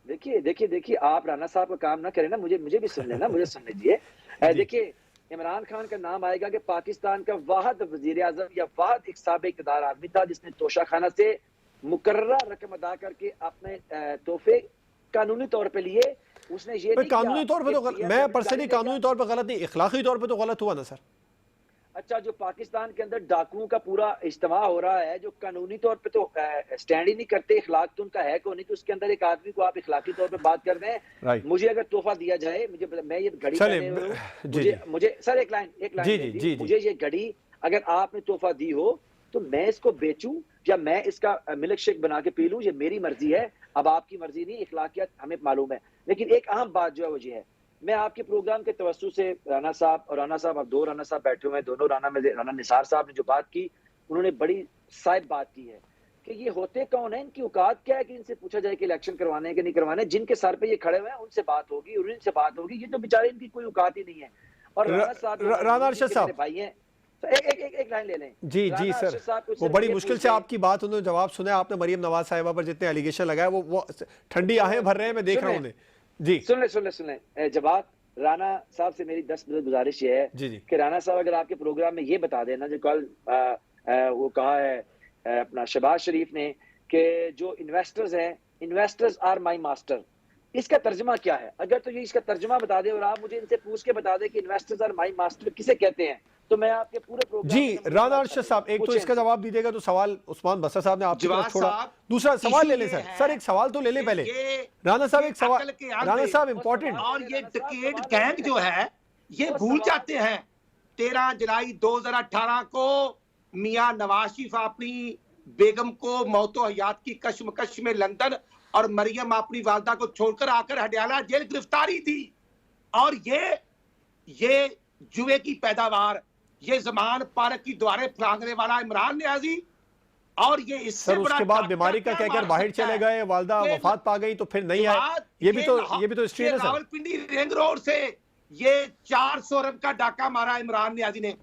देखिए आप राना साहब का काम ना करें ना, मुझे भी सुन लेना, मुझे सुन लीजिए। देखिए, इमरान खान का नाम आएगा कि पाकिस्तान का वाहिद वजीर आजम या वाहिद एक साबिक इक़्तिदार आदमी था जिसने तोशाखाना से मुकर्ररा रकम अदा करके अपने तोहफे कानूनी तौर पे लिए। उसने ये नहीं कानूनी तौर पे तो मैं पर्सनली कानूनी तौर पे गलत नहीं, इखलाकी तौर पे तो गलत हुआ ना सर। अच्छा, जो पाकिस्तान के अंदर डाकुओं का पूरा इज्तिमा हो रहा है, जो कानूनी तौर पे तो स्टैंड ही नहीं करते, इखलाक तो उनका है को नहीं, तो उसके अंदर एक आदमी को आप इखलाकी तौर पे बात कर रहे हैं। मुझे अगर तोहफा दिया जाए, मैं ये घड़ी मुझे सर एक लाइन मुझे ये घड़ी अगर आपने तोहफा दी हो तो मैं इसको बेचूं या मैं इसका मिल्क शेक बना के पी लूं, ये मेरी मर्जी है। अब आपकी मर्जी नहीं, इखलाकियत हमें मालूम है। लेकिन एक अहम बात जो है वो ये है, मैं आपके प्रोग्राम के तवज्जो से राना साहब अब 2 राना साहब बैठे हुए हैं, दोनों राना निसार साहब ने जो बात की, उन्होंने बड़ी साइड बात की है कि ये होते कौन है, इनकी औकात क्या है कि इनसे पूछा जाए कि इलेक्शन करवाने हैं कि नहीं करवाने। जिनके सर पे ये खड़े हुए हैं उनसे बात होगी, उनसे बात होगी। ये तो बेचारे, इनकी कोई औकात ही नहीं है। और राना अरशद साहब भाई हैं, एक लाइन ले लें। जी सर, वो बड़ी मुश्किल से आपकी बात उन्होंने जवाब सुना। आपने मरियम नवाज साहिबा पर जितने एलिगेशन लगाए वो ठंडी आहें भर रहे हैं, मैं देख रहा हूँ उन्हें। जी सुन ले जवाब। राना साहब से मेरी 10 मिनट गुजारिश ये है कि राना साहब अगर आपके प्रोग्राम में ये बता देना, जो कल वो कहा है अपना शहबाज शरीफ ने कि जो इन्वेस्टर्स हैं, इन्वेस्टर्स आर माई मास्टर, इसका तर्जमा क्या है? अगर तो ये इसका तर्जमा बता दे और आप मुझे इनसे पूछ के बता दे कि इन्वेस्टर्स आर माई मास्टर किसे कहते हैं, तो मैं आपके पूरे प्रोग्राम जी राना अरशद साहब एक तो इसका जवाब दीजिएगा। तो सवाल उस्मान बसर साहब ने आपकी तरफ छोड़ा, दूसरा सवाल ले लें सर एक सवाल तो ले लें पहले। राना साहब एक सवाल, राना साहब इंपॉर्टेंट। और ये डकैत गैंग जो है ये भूल जाते हैं 13 जुलाई 2018 को मियां नवाज शरीफ अपनी बेगम को मौतो हयात की कश्मकश में लंदन और मरियम अपनी वालदा को छोड़कर आकर हडियाला जेल गिरफ्तारी थी। और ये जुए की पैदावार, ये जमान पार्क की द्वारे फलांगने वाला इमरान न्याजी, और ये इससे उसके बाद बीमारी का कहकर बाहर चले गए, वालदा वफात पा गई तो फिर नहीं आए। ये भी तो स्ट्रीट है सर। रावलपिंडी रिंग रोड से ये 400 अरब का डाका मारा इमरान नियाजी ने,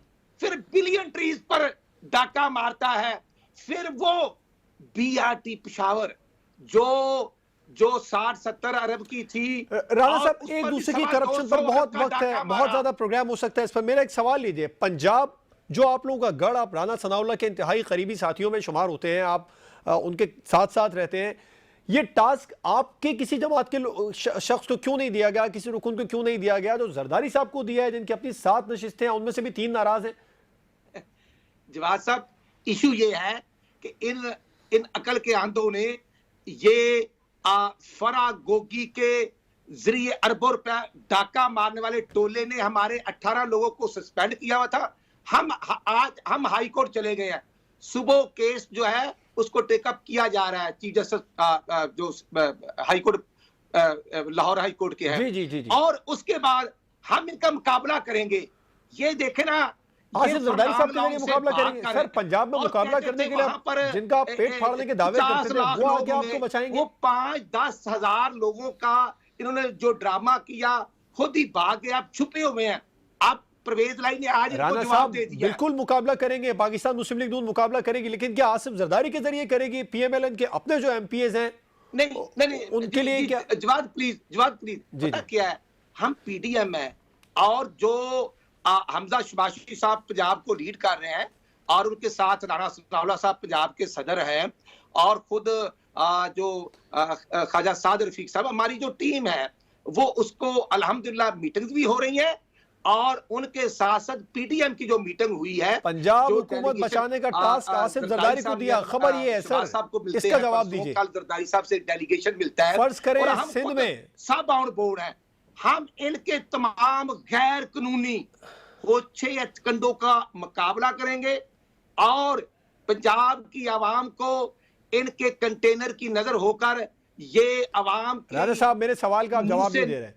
फिर बिलियन ट्रीज पर डाका मारता है, फिर वो बीआरटी पेशावर जो 60-70 अरब की थी। राणा साहब, एक दूसरे की करप्शन पर बहुत वक्त है, बहुत ज्यादा प्रोग्राम हो सकता है इस पर। मेरा एक सवाल लीजिए, पंजाब जो आप लोगों का गढ़, आप राणा सनाउल्लाह के इंतहाई करीबी साथियों में शुमार होते हैं, आप उनके साथ साथ रहते हैं, ये टास्क आपके किसी जमात के शख्स को क्यों नहीं दिया गया, किसी रुकन को क्यों नहीं दिया गया? जो जरदारी साहब को दिया है, जिनकी अपनी 7 नशिस्तें हैं, उनमें से भी 3 नाराज हैं। जवाद साहब, इशू ये है कि इन अकल के आंधों ने ये फरा गोगी के जरिए अरबों रुपया डाका मारने वाले टोले ने हमारे 18 लोगों को सस्पेंड किया हुआ था। हम हाई कोर्ट चले गए हैं, सुबह केस जो है उसको टेकअप किया जा रहा है। चीफ जस्टिस जो high court Lahore high court के हैं, जी। और उसके बाद हम इनका मुकाबला करेंगे। ये देखे ना, आसिफ जरदारी साहब के लिए मुकाबला करेंगे सर। पंजाब में मुकाबला करने के लिए जिनका आप पेट फाड़ने के दावे करते थे, वो आगे आपको बचाएंगे? वो 5-10 हजार लोगों का इन्होंने जो ड्रामा किया, खुद ही भाग गए, आप छुपे हुए हैं। आप परवेज लाई ने आज इनको जवाब दे दिया। बिल्कुल मुकाबला करेंगे, पाकिस्तान मुस्लिम लीग नून मुकाबला करेगी, लेकिन क्या आसिफ जरदारी के जरिए करेगी? पीएमएलएन के अपने जो एमपीएस हैं नहीं उनके लिए क्या? जवाब प्लीज पता क्या है, हम पीडीएम है, और जो हमजा शबाशी साहब पंजाब को लीड कर रहे हैं, और उनके साथ राणा सनाउल्लाह साहब पंजाब के सदर हैं, और खुद जो ख्वाजा साद रफीक साहब, हमारी जो टीम है वो उसको अल्हम्दुलिल्लाह मीटिंग्स भी हो रही हैं, और उनके साथ साथ पीडीएम की जो मीटिंग हुई है, पंजाब हुकूमत बचाने का टास्क आसिफ जरदारी को दिया, खबर ये है सर, इसका जवाब दीजिए। कल जरदारी साहब से डेलीगेशन मिलता है, फर्ज करें सिंध में सब ऑन बोर्ड है, हम इनके तमाम गैर कानूनी होछे हथकंडों का मुकाबला करेंगे, और पंजाब की आवाम को इनके कंटेनर की नजर होकर ये आवाम। राणा साहब, मेरे सवाल का आप जवाब नहीं दे रहे हैं।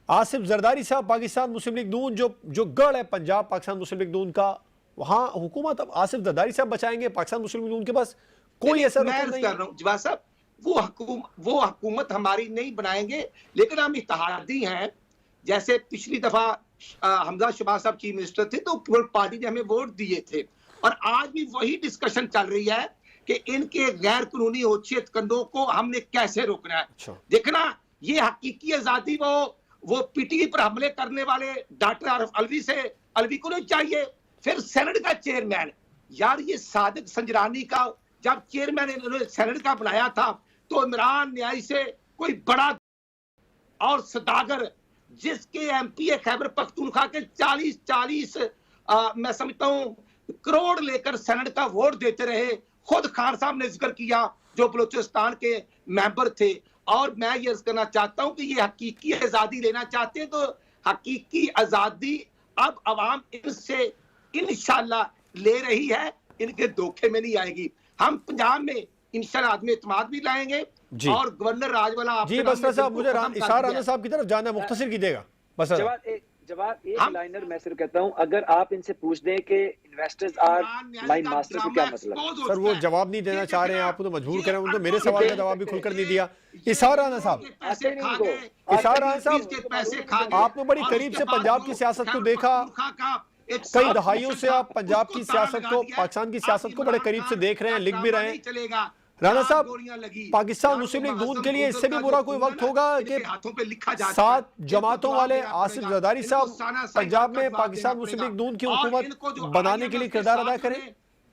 आसिफ जरदारी साहब, पाकिस्तान मुस्लिम लीग नून जो गढ़ है पंजाब पाकिस्तान मुस्लिम लीग नून का, वहां हुकूमत अब आसिफ जरदारी साहब बचाएंगे? पाकिस्तान मुस्लिम लीग नून के पास कोई ऐसा रुकन नहीं है? जवाब साहब, वो हुकूमत हमारी नहीं बनाएंगे, लेकिन हम इत्तेहादी हैं। जैसे पिछली दफा हमजा शबाज साहब चीफ मिनिस्टर थे, तो पार्टी ने हमें वोट दिए थे, और आज भी वही डिस्कशन चल रही है कि इनके गैर कानूनी होछे कंडों को हमने कैसे रोकना है। अच्छा। देखना, ये हकीकी आजादी वो पीटीआई पर हमले करने वाले डॉक्टर आरिफ अलवी को नहीं चाहिए। फिर सेनेट का चेयरमैन, यार ये सादिक संजरानी का जब चेयरमैन इन्होंने सेनेट का बनाया था, तो इमरान न्याय से कोई बड़ा और सदागर, जिसके एमपी खैबर पख्तूनख्वा के 40 मैं समझता हूं करोड़ लेकर सेनेट का वोट देते रहे। खुद खान साहब ने जिक्र किया, जो बलूचिस्तान के मेंबर थे। और मैं ये कहना चाहता हूं कि ये हकीकी आजादी लेना चाहते हैं, तो हकीकी आजादी अब अवाम इनसे इंशाल्लाह ले रही है, इनके धोखे में नहीं आएगी। हम पंजाब में इंशाल्लाह आदमी इत्मीनान भी लाएंगे, और गवर्नर राजवाला जी। बसरा साहब, मुझे इशारा राणा साहब की तरफ जाना, मुख्तसर कीजिएगा। जवाब एक लाइनर मैं सिर्फ कहता हूं, अगर आप इनसे पूछ दें कि इन्वेस्टर्स आर माय मास्टर, तो क्या मतलब? सर, वो जवाब नहीं देना चाह रहे हैं, आप तो मजबूर करें, उनको मेरे सवाल का जवाब भी खुलकर नहीं दिया। इशारा राणा साहब, आपने बड़ी करीब से पंजाब की सियासत को देखा, कई दहाइयों से आप पंजाब की सियासत को, पाकिस्तान की सियासत को बड़े करीब से देख रहे हैं, लिख भी रहे हैं। राणा साहब, पाकिस्तान मुस्लिम लीग नून के लिए इससे भी बुरा कोई वक्त होगा कि 7 जमातों वाले आसिफ जरदारी साहब पंजाब में पाकिस्तान मुस्लिम लीग नून की हुकूमत बनाने के लिए किरदार अदा करें?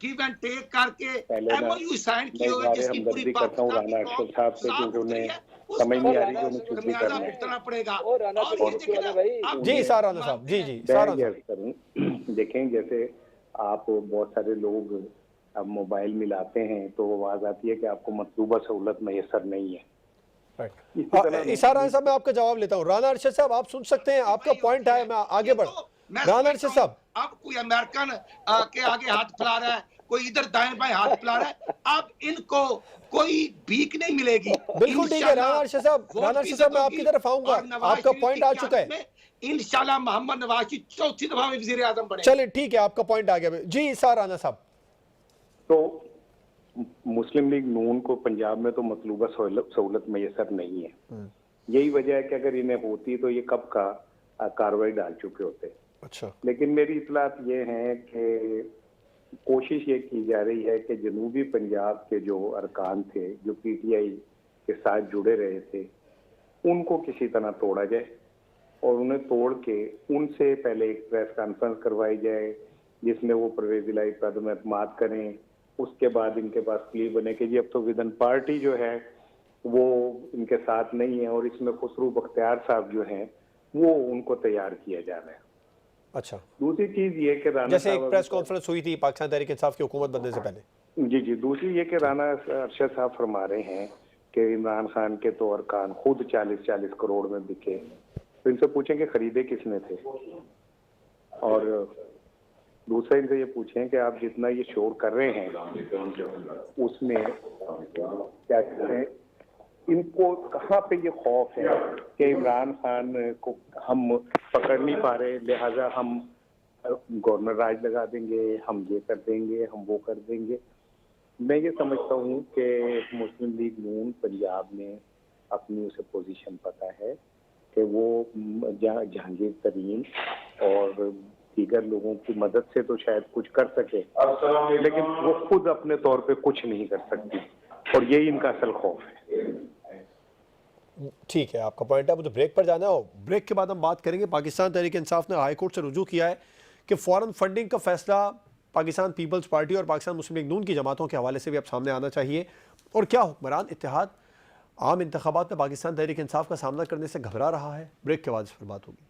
गिव एंड टेक करके एमओयू साइन किए हुए, जिसकी पूरी करता हूं राणा अशरफ साहब से, क्योंकि उन्हें समझ नहीं आ रही कि उन्हें कुछ भी करना पड़ेगा। जी सारा साहब, जी सारा देखें, जैसे आप बहुत सारे लोग अब मोबाइल मिलाते हैं तो आवाज आती है कि आपको मतलूबा सहूलत मैसर नहीं है। इशारा साहब, मैं आपका जवाब लेता हूँ। राणा अरशद साहब, आप सुन सकते हैं, आपका पॉइंट है, मैं आगे बढ़। राणा अरशद साहब, अब कोई अमेरिकन के आगे हाथ फैला रहा है, कोई इधर दाएं बाएं हाथ फैला रहा है, अब इनको कोई भीख नहीं मिलेगी। बिल्कुल ठीक है राणा अरशद साहब, मैं आपकी तरफ आऊंगा, आपका पॉइंट आ चुका है। इंशाल्लाह मोहम्मद नवाज चौथी दफा में वजीर आजम बने। चले ठीक है, आपका पॉइंट आ गया जी। राणा साहब, तो मुस्लिम लीग नून को पंजाब में तो मतलूबा सहूलत मैसर नहीं है। यही वजह है कि अगर इन्हें होती तो ये कब का कार्रवाई डाल चुके होते। अच्छा। लेकिन मेरी इतलात ये है कि कोशिश ये की जा रही है कि जनूबी पंजाब के जो अरकान थे, जो पीटीआई के साथ जुड़े रहे थे, उनको किसी तरह तोड़ा जाए और उन्हें तोड़ के उनसे पहले एक प्रेस कॉन्फ्रेंस करवाई जाए जिसमें वो परवेज इलाही पद में एतमाद करें। उसके बाद इनके पास प्ली बने कि जी अब तो विदन पार्टी जो है वो इनके साथ नहीं है और इसमें खुसरू बख्तियार साहब जो हैं वो उनको तैयार किया जाना है। अच्छा। दूसरी चीज ये कि राणा जैसे एक साहब प्रेस कॉन्फ्रेंस हुई थी पाकिस्तान तहरीक इंसाफ की हुकूमत बनने से पहले। जी, दूसरी ये कि राणा अरशद साहब फरमा रहे हैं कि इमरान खान के तो अरकान खुद 40-40 करोड़ में बिके, तो इनसे पूछें कि खरीदे किसने थे। और दूसरा इनसे ये पूछें कि आप जितना ये शोर कर रहे हैं उसमें क्या कहते हैं, इनको कहाँ पे ये खौफ है कि इमरान खान को हम पकड़ नहीं पा रहे, लिहाजा हम गवर्नर राज लगा देंगे, हम ये कर देंगे, हम वो कर देंगे। मैं ये समझता हूँ कि मुस्लिम लीग नून पंजाब में अपनी उसे पोजीशन पता है कि वो जहांगीर तरीन और दीगर लोगों की मदद से तो शायद कुछ कर सके, लेकिन वो खुद अपने तौर पे कुछ नहीं कर सकती और यही इनका असल खौफ है। ठीक है, आपका पॉइंट है। मुझे ब्रेक पर जाना है, ब्रेक के बाद हम बात करेंगे। पाकिस्तान तहरीक इंसाफ ने हाई कोर्ट से रुजू किया है कि फॉरेन फंडिंग का फैसला पाकिस्तान पीपल्स पार्टी और पाकिस्तान मुस्लिम लीग नून की जमातों के हवाले से भी अब सामने आना चाहिए, और क्या हुक्मरान इत्तेहाद आम इंतखाबात में पाकिस्तान तहरीक इंसाफ का सामना करने से घबरा रहा है। ब्रेक के बाद इस पर बात होगी।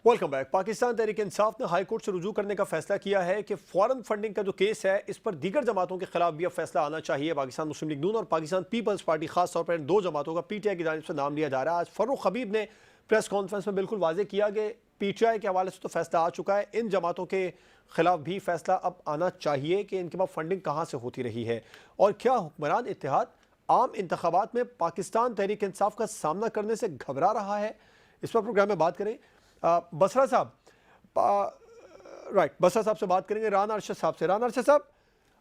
Welcome back. पाकिस्तान तहरीक इंसाफ ने हाई कोर्ट से रुजू करने का फैसला किया है कि फॉरेन फंडिंग का जो केस है इस पर दीगर जमातों के खिलाफ भी अब फैसला आना चाहिए। पाकिस्तान मुस्लिम लीग नून और पाकिस्तान पीपल्स पार्टी खास तौर पर इन दो जमातों का पीटीआई की जानिब से नाम लिया जा रहा है। आज फर्रुख हबीब ने प्रेस कॉन्फ्रेंस में बिल्कुल वाजे किया कि पीटीआई के हवाले से तो फैसला आ चुका है, इन जमातों के खिलाफ भी फैसला अब आना चाहिए कि इनके पास फंडिंग कहाँ से होती रही है और क्या हुक्मरान इत्तेहाद आम इंतखाबात में पाकिस्तान तहरीक इंसाफ का सामना करने से घबरा रहा है। इस पर प्रोग्राम में बात करें बसरा साहब, राइट, बसरा साहब से बात करेंगे राना अरशद साहब से। राना अरशद साहब,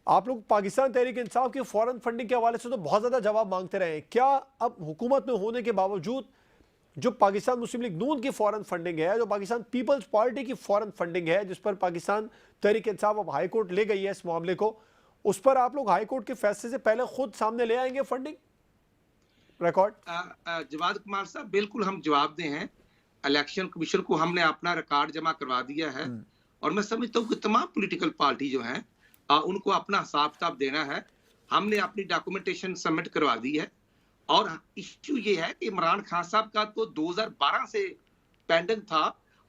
आप लोग पाकिस्तान तहरीक इंसाफ की फॉरेन फंडिंग के हवाले से तो बहुत ज़्यादा जवाब मांगते रहे हैं, क्या अब हुकूमत में होने के बावजूद जो पाकिस्तान मुस्लिम लीग नून की फॉरेन फंडिंग है, जो पाकिस्तान पीपल्स पार्टी की फॉरेन फंडिंग है, जिस पर पाकिस्तान तहरीक इंसाफ अब हाई कोर्ट ले गई है इस मामले को, उस पर आप लोग हाई कोर्ट के फैसले से पहले खुद सामने ले आएंगे फंडिंग रिकॉर्ड? जवाद कुमार साहब, बिल्कुल हम जवाब दे हैं। इलेक्शन कमीशन को हमने अपना रिकॉर्ड जमा करवा दिया है और मैं समझता हूँ कि तमाम पॉलिटिकल पार्टी जो है उनको अपना हिसाब किताब देना है। हमने अपनी डॉक्यूमेंटेशन सबमिट करवा दी है और इश्यू ये है कि इमरान खान साहब का तो 2012 से पेंडिंग था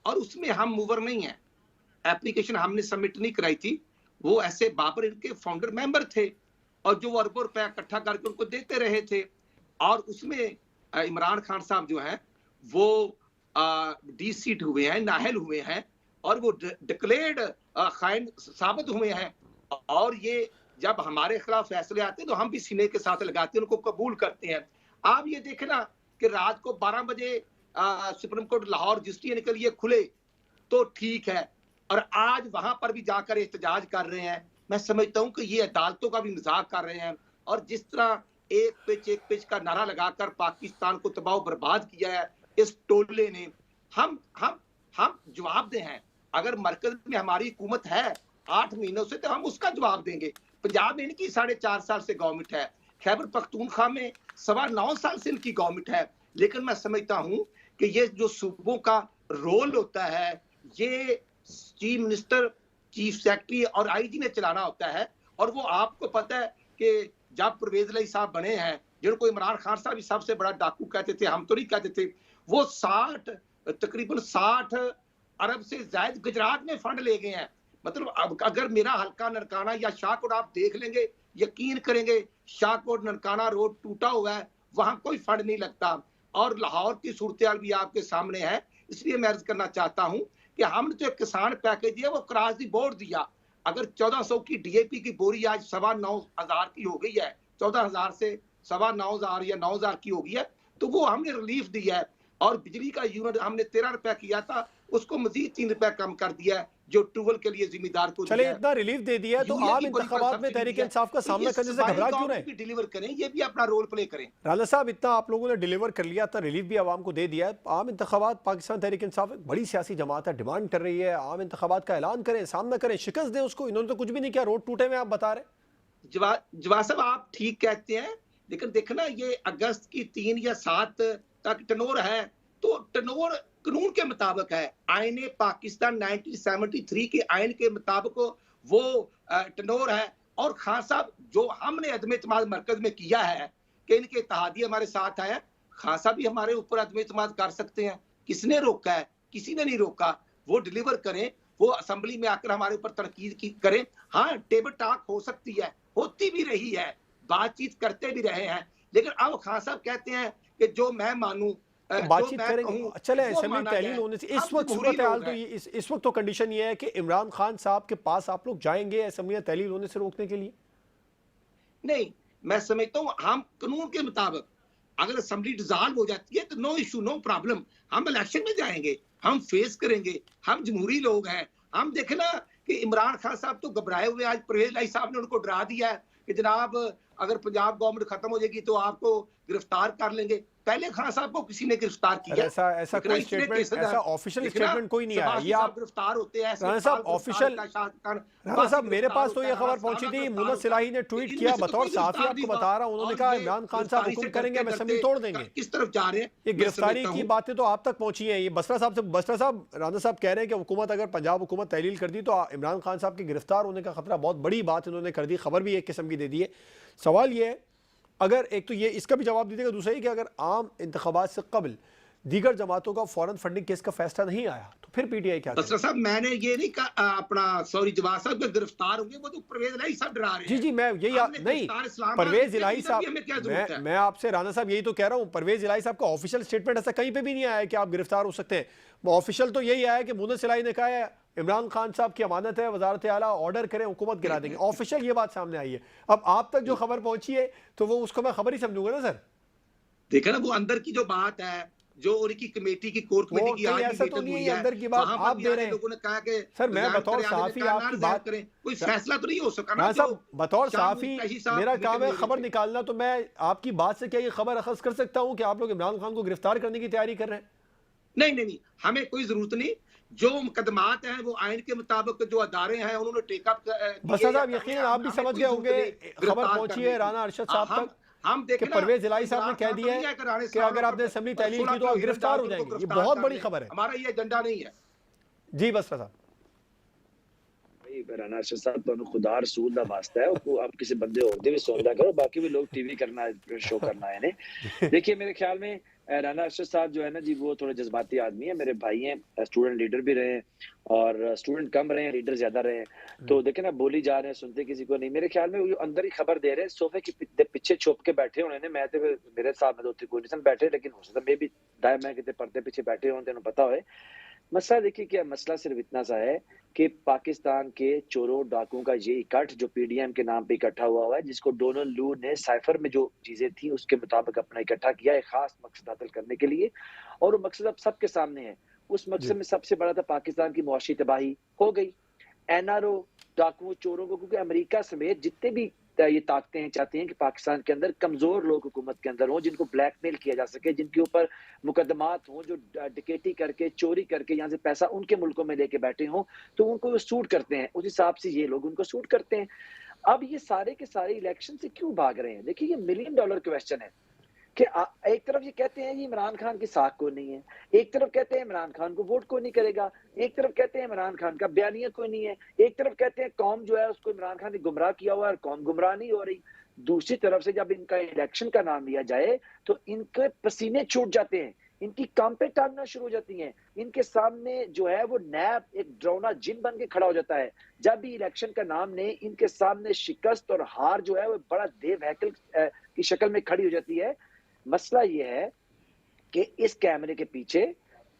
और उसमें हम मूवर नहीं है। एप्लीकेशन हमने सबमिट नहीं कराई थी, वो ऐसे बाबर इनके फाउंडर मेंबर थे और जो अरबों रुपया इकट्ठा करके उनको देते रहे थे और उसमें इमरान खान साहब जो है वो डीसीट हुए हैं, नाहल हुए हैं और वो डिक्लेयर्ड खाइन साबित हुए हैं। और ये जब हमारे खिलाफ फैसले आते हैं तो हम भी सीने के साथ लगाते हैं, उनको कबूल करते हैं। आप ये देखना कि रात को 12 बजे सुप्रीम कोर्ट लाहौर रजिस्ट्री के लिए खुले तो ठीक है, और आज वहां पर भी जाकर एहतजाज कर रहे हैं। मैं समझता हूं कि ये अदालतों का भी मजाक कर रहे हैं और जिस तरह एक पिच का नारा लगाकर पाकिस्तान को तबाह बर्बाद किया है इस टोले ने, हम जवाब दे हैं। अगर मरकज में हमारी हुकूमत है 8 महीनों से तो हम उसका जवाब देंगे। पंजाब में इनकी 4.5 साल से गवर्नमेंट है, खैबर पख्तूनख्वा में 9.25 साल से इनकी गवर्नमेंट है। लेकिन मैं समझता हूं कि ये जो सूबों का रोल होता है ये चीफ मिनिस्टर, चीफ सेक्रेटरी और आईजी ने चलाना होता है। और वो आपको पता है कि जब परवेज इलाही साहब बने हैं, जिनको इमरान खान साहब भी सबसे बड़ा डाकू कहते थे, हम तो नहीं कहते थे, वो तकरीबन 60 अरब से ज्यादा गुजरात में फंड ले गए हैं। मतलब अगर मेरा हल्का ननकाना या शाहकोट आप देख लेंगे, यकीन करेंगे, शाहकोट ननकाना रोड टूटा हुआ है, वहां कोई फंड नहीं लगता। और लाहौर की सूरत भी आपके सामने है। इसलिए मैं अर्ज करना चाहता हूं कि हमने जो किसान पैकेज दिया वो क्रॉस दी बोर्ड दिया। अगर 1400 की डीएपी की बोरी आज 9,500 की हो गई है, 14,000 से 9,500 या 9,000 की हो गई है, तो वो हमने रिलीफ दिया है। और बिजली का यूनिट हमने 13 रुपए किया था, उसको मजीद 3 रुपए कम कर दिया है। जो ट्रूवल के लिए जिम्मेदार को चले इतना रिलीफ दे दिया है तो आम इंतखाबात में तहरीक इंसाफ का सामना करने से घबरा क्यों रहे? डिलीवर करें, ये भी अपना रोल प्ले करें। राना साहब, इतना आप लोगों ने डिलीवर कर लिया, इतना रिलीफ भी आवाम को दे दिया है, आम इंतखाबात, पाकिस्तान तहरीक इंसाफ एक बड़ी सियासी जमात है, डिमांड कर रही है आम इंतखाबात का ऐलान करें, सामना करें, शिकस्त दें उसको। इन्होंने तो कुछ भी नहीं किया, रोड टूटे में आप बता रहे। जवाब साहब आप ठीक कहते हैं, लेकिन देखना ये अगस्त की 3 या 7 तक टनोर है, तो टनोर कानून के मुताबिक है। आईन पाकिस्तान 1973 के आइन के मुताबिक वो टनोर है। और खान साहब, जो हमने अदम इत्मीनान मरकज में किया है कि इनके इत्तेहादी हमारे साथ आए, खान साहब भी हमारे ऊपर अदम इत्मीनान कर सकते हैं। किसने रोका है? किसी ने नहीं रोका। वो डिलीवर करें, वो असेंबली में आकर हमारे ऊपर तनकीद करें। हाँ, टेबल टॉक हो सकती है, होती भी रही है, बातचीत करते भी रहे हैं, लेकिन अब खान साहब कहते हैं कि जो मैं मानूं, बातचीत करेंगे। चले असेंबली तहलील होने से इस वक्त सूरत हाल तो ये इस वक्त तो कंडीशन ये है कि इमरान खान साहब के पास आप लोग जाएंगे असेंबली तहलील होने से रोकने के लिए? नहीं, मैं समझता हूँ हम कानून के मुताबिक अगर असेंबली डिसॉल्व हो जाती है तो नो इशू, नो प्रॉब्लम, हम इलेक्शन में जाएंगे, हम फेस करेंगे, हम जमहूरी लोग हैं। हम देखे ना कि इमरान खान साहब तो घबराए हुए, आज परवेज लाई साहब ने उनको डरा दिया है कि जनाब अगर पंजाब गवर्नमेंट खत्म हो जाएगी तो आपको गिरफ्तार कर लेंगे। पहले खान साहब को किसी ने गिरफ्तार किया? ऐसा कोई स्टेटमेंट, ऐसा ऑफिशियल स्टेटमेंट कोई नहीं आया। ये आप गिरफ्तार होते हैं राना साहब ऑफिशियल, राना साहब मेरे पास तो ये खबर पहुंची थी, मुनत सिलाही ने ट्वीट किया बतौर सहाफी, आपको बता रहा हूं, उन्होंने कहा इमरान खान साहब हुक्म करेंगे हम असेंबली तोड़ देंगे। किस तरफ जा रहे हैं? ये गिरफ्तारी की बातें तो आप तक पहुंची हैं। ये बसरा साहब से, बसरा साहब, राना साहब कह रहे हैं कि हुकूमत, अगर पंजाब हुकूमत तहलील कर दी तो इमरान खान साहब के गिरफ्तार होने का खतरा, बहुत बड़ी बात इन्होंने कर दी, खबर भी एक किस्म की दे दी है। सवाल ये है, अगर एक तो ये इसका भी जवाब दीजिएगा, दूसरा ही कि अगर आम इंतखाबात से कबल दीगर जमातों का फौरन फंडिंग केस का फैसला नहीं आया तो फिर पीटीआई क्या करेगी? साहब मैंने ये नहीं कहा अपना, सॉरी जवाब साहब के गिरफ्तार होंगे, वो तो परवेज इलाही साहब डरा रहे हैं। जी जी, मैं यही नहीं, परवेज इलाही साहब, मैं आपसे राना साहब यही तो कह रहा हूँ, परवेज इलाही साहब का ऑफिशियल स्टेटमेंट ऐसा कहीं पे भी नहीं आया है कि आप गिरफ्तार हो सकते हैं। ऑफिशियल तो यही आया है कि मुनत सिलाही ने कहा है इमरान खान साहब की अमानत है, वजारत आला ऑर्डर करें, हुकूमत गिरा देंगे। ऑफिशियल ये बात सामने आई है। अब आप तक जो खबर पहुंची है तो वो उसको मैं खबर ही समझूंगा ना सर। देखा ना, वो अंदर की जो बात है, जो उनकी कमेटी की कोर कमेटी की आज ऐसा तो नहीं है, अंदर की बात आप दे रहे हैं। लोगों ने कहा कि सर मैं बतौर सहाफी आपकी बात करें, कोई फैसला तो नहीं हो सका ना साहब, बतौर सहाफी मेरा काम है खबर निकालना, तो मैं आपकी बात से क्या ये खबर अखज़ कर सकता हूं कि आप लोग इमरान खान को गिरफ्तार करने की तैयारी कर रहे हैं? नहीं नहीं नहीं, हमें कोई जरूरत नहीं। जो मुकदमात हैं वो आइन के मुताबिक जो अदारे हैं उन्होंने टेकअप। बस साहब यकीन आप भी समझ गए होंगे, खबर पहुंची है राना अरशद साहब तक, हम देखें परवेज इलाही साहब ने कह दिया है कि अगर आपने असेंबली तहलील की तो आप गिरफ्तार हो जाएंगे। ये बहुत बड़ी खबर है, हमारा ये एजेंडा नहीं है। जी बस साहब, राना अरशद साहब तो खुदा रसूल दा वास्ता है, आप किसी बंदे और दे भी सोचदा करो, बाकी भी लोग टीवी करना, शो करना है ने। देखिए मेरे ख्याल में राना अरशद साहब जो है ना जी, वो थोड़े जज्बाती आदमी है, मेरे भाई हैं, स्टूडेंट लीडर भी रहे हैं, और स्टूडेंट कम रहे हैं, लीडर ज्यादा रहे हैं। तो देखे ना, बोली जा रहे हैं, सुनते किसी को नहीं। मेरे ख्याल में वो अंदर ही खबर दे रहे हैं, सोफे के पीछे छुप के बैठे होने ने। मैं तो मेरे साथ में तो कोई नहीं बैठे, लेकिन हो सकता मैं भी दाएं मैं कितने पर्दे पीछे बैठे हों, तेन पता हो। मसला देखिए क्या, मसला सिर्फ इतना सा है कि पाकिस्तान के चोरों डाकुओं का ये इकट्ठ जो पीडीएम के नाम पे इकट्ठा हुआ है, जिसको डोनाल्ड लू ने साइफर में जो चीजें थी उसके मुताबिक अपना इकट्ठा किया है खास मकसद हासिल करने के लिए, और वो मकसद अब सबके सामने है। उस मकसद में सबसे बड़ा था पाकिस्तान की मुआशी तबाही हो गई। एनआरओ डाकुओं चोरों को, क्योंकि अमेरिका समेत जितने भी ये ताकतें हैं, चाहती हैं कि पाकिस्तान के अंदर कमजोर लोग हुकूमत के अंदर हों, जिनको ब्लैकमेल किया जा सके, जिनके ऊपर मुकदमात हों, जो डिकेटी करके, चोरी करके यहाँ से पैसा उनके मुल्कों में लेके बैठे हों, तो उनको वो सूट करते हैं। उस हिसाब से ये लोग उनको सूट करते हैं। अब ये सारे के सारे इलेक्शन से क्यों भाग रहे हैं? देखिए, ये $1 मिलियन क्वेश्चन है कि एक तरफ ये कहते हैं ये इमरान खान की साख को नहीं है, एक तरफ कहते हैं इमरान खान को वोट को नहीं करेगा, एक तरफ कहते हैं इमरान खान का बयानिया कोई नहीं है, एक तरफ कहते हैं कौम जो है उसको इमरान खान ने गुमराह किया हुआ है और कौम गुमराह नहीं हो रही। दूसरी तरफ से जब इनका इलेक्शन का नाम लिया जाए तो इनके पसीने छूट जाते हैं, इनकी कांपे टांगना शुरू हो जाती हैं, इनके सामने जो है वो नैब एक डरावना जिन बन के खड़ा हो जाता है। जब भी इलेक्शन का नाम ने इनके सामने शिकस्त और हार जो है वो बड़ा देव हैकल की शक्ल में खड़ी हो जाती है। मसला ये है कि इस कैमरे के पीछे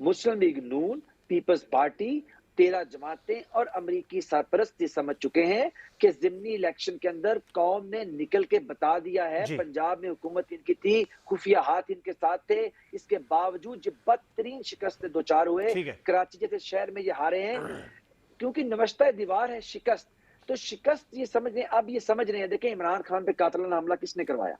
मुस्लिम लीग नून, पीपल्स पार्टी, 13 जमातें और अमरीकी सरपरस्ती समझ चुके हैं कि ज़िमनी इलेक्शन के अंदर कौम ने निकल के बता दिया है, पंजाब में हुकूमत इनकी थी, खुफिया हाथ इनके साथ थे, इसके बावजूद जो बदतरीन शिकस्त दो चार हुए, कराची जैसे शहर में ये हारे हैं। क्योंकि नवश्ता दीवार है शिकस्त, तो शिकस्त ये समझ रहे हैं, अब ये समझ रहे हैं, देखें इमरान खान पे कातिलाना हमला किसने करवाया?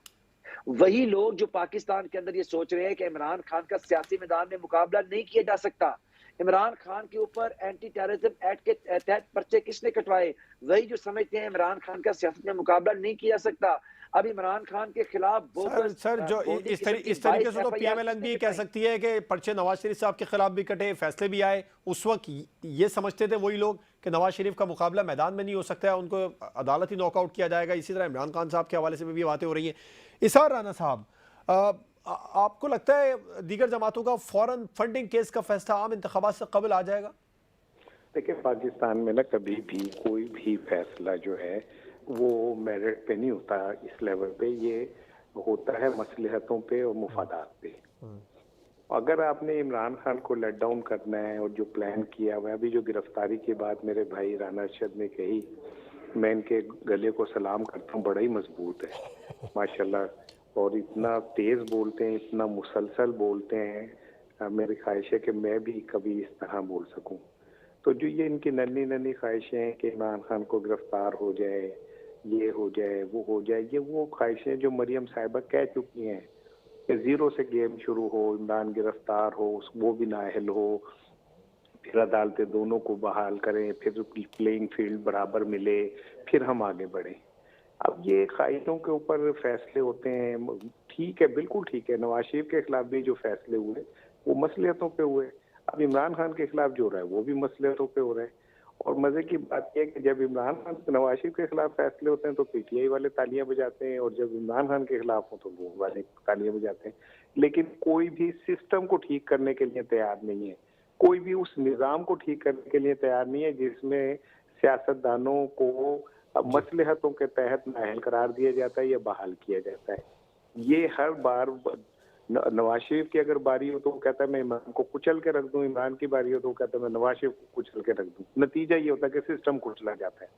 वही लोग जो पाकिस्तान के अंदर ये सोच रहे हैं कि इमरान खान का सियासी मैदान में मुकाबला नहीं किया जा सकता। इमरान खान के ऊपर एंटी टेररिज्म एक्ट के तहत पर्चे किसने कटवाए? वही जो समझते हैं इमरान खान का सियासत में मुकाबला नहीं किया जा सकता। अब इमरान खान के खिलाफ सर जो इस तरीके से तो पीएमएलएन भी कह सकती है कि पर्चे नवाज शरीफ साहब के खिलाफ भी कटे, फैसले भी आए। उस वक्त ये समझते थे वही लोग कि नवाज शरीफ का मुकाबला मैदान में नहीं हो सकता है, उनको अदालती नॉकआउट किया जाएगा। इसी तरह इमरान खान साहब के हवाले से भी बातें हो रही हैं। इसार राना साहब, आपको लगता है दीगर जमातों का फौरन फंडिंग केस का फैसला आम इंतखाबात से कबल आ जाएगा? देखिए, पाकिस्तान में ना कभी भी कोई भी फैसला जो है वो मेरिट पे नहीं होता, इस लेवल पे ये होता है मसलहतों पे और मुफादात पे। अगर आपने इमरान खान को लेट डाउन करना है और जो प्लान किया हुआ है, अभी जो गिरफ्तारी की बात मेरे भाई राना अरशद ने कही, मैं इनके गले को सलाम करता हूँ, बड़ा ही मजबूत है माशाल्लाह, और इतना तेज बोलते हैं, इतना मुसलसल बोलते हैं। मेरी ख्वाहिश है कि मैं भी कभी इस तरह बोल सकूं। तो जो ये इनकी नन्ही नन्ही ख्वाहिशें हैं कि इमरान खान को गिरफ्तार हो जाए, ये हो जाए, वो हो जाए, ये वो ख्वाहिशें जो मरियम साहिबा कह चुकी हैं कि जीरो से गेम शुरू हो, इमरान गिरफ्तार हो, वो भी नाअहल हो, फिर अदालतें दोनों को बहाल करें, फिर प्लेइंग फील्ड बराबर मिले, फिर हम आगे बढ़ें। अब ये ख्वाहिशों के ऊपर फैसले होते हैं, ठीक है, बिल्कुल ठीक है। नवाज शरीफ के खिलाफ भी जो फैसले हुए वो मसलियतों पे हुए, अब इमरान खान के खिलाफ जो हो रहा है वो भी मसलियतों पे हो रहा है। और मजे की बात यह है कि जब इमरान खान नवाज शरीफ के खिलाफ फैसले होते हैं तो पीटीआई वाले तालियां बजाते हैं, और जब इमरान खान के खिलाफ हो तो वो वाले तालियां बजाते हैं। लेकिन कोई भी सिस्टम को ठीक करने के लिए तैयार नहीं है, कोई भी उस निज़ाम को ठीक करने के लिए तैयार नहीं है जिसमें सियासतदानों को मसलहतों के तहत नाअहल करार दिया जाता है या बहाल किया जाता है। ये हर बार नवाज शरीफ की अगर बारी हो तो वो कहता है मैं इमरान को कुचल के रख दूं, इमरान की बारी हो तो वो कहता है मैं नवाज शरीफ को कुचल के रख दूं। नतीजा ये होता है कि सिस्टम कुचला जाता है।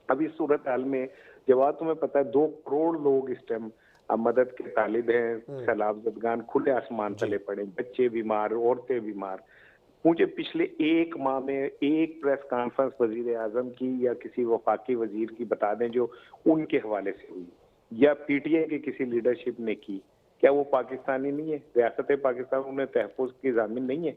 अब इस सूरत हाल में जवाब तुम्हें पता है 2 करोड़ लोग इस टाइम मदद के तालिब हैं, सैलाब ज़दगान खुले आसमान तले पड़े, बच्चे बीमार, औरतें बीमार। मुझे पिछले 1 माह में एक प्रेस कॉन्फ्रेंस वजीर आजम की या किसी वफाकी वजीर की बता दें जो उनके हवाले से हुई, या पीटीआई की किसी लीडरशिप ने की, क्या वो पाकिस्तानी नहीं है? रियासत पाकिस्तान उन्हें तहफ़्फ़ुज़ की ज़ामिन नहीं है?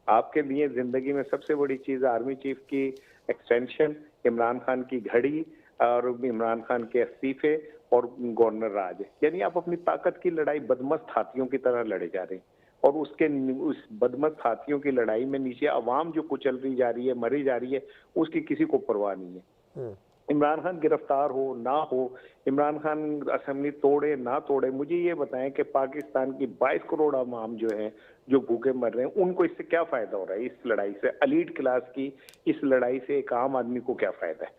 आपके लिए जिंदगी में सबसे बड़ी चीज़ आर्मी चीफ की एक्सटेंशन, इमरान खान की घड़ी और इमरान खान के इस्तीफे और गवर्नर राज है। यानी आप अपनी ताकत की लड़ाई बदमस्त हाथियों की तरह लड़े जा रहे हैं, और उस बदमस्त हाथियों की लड़ाई में नीचे अवाम जो कुचल रही जा रही है, मरी जा रही है, उसकी किसी को परवाह नहीं है। इमरान खान गिरफ्तार हो ना हो, इमरान खान असेंबली तोड़े ना तोड़े, मुझे ये बताएं कि पाकिस्तान की 22 करोड़ अवाम जो है जो भूखे मर रहे हैं, उनको इससे क्या फायदा हो रहा है? इस लड़ाई से एलीट क्लास की इस लड़ाई से एक आम आदमी को क्या फायदा है?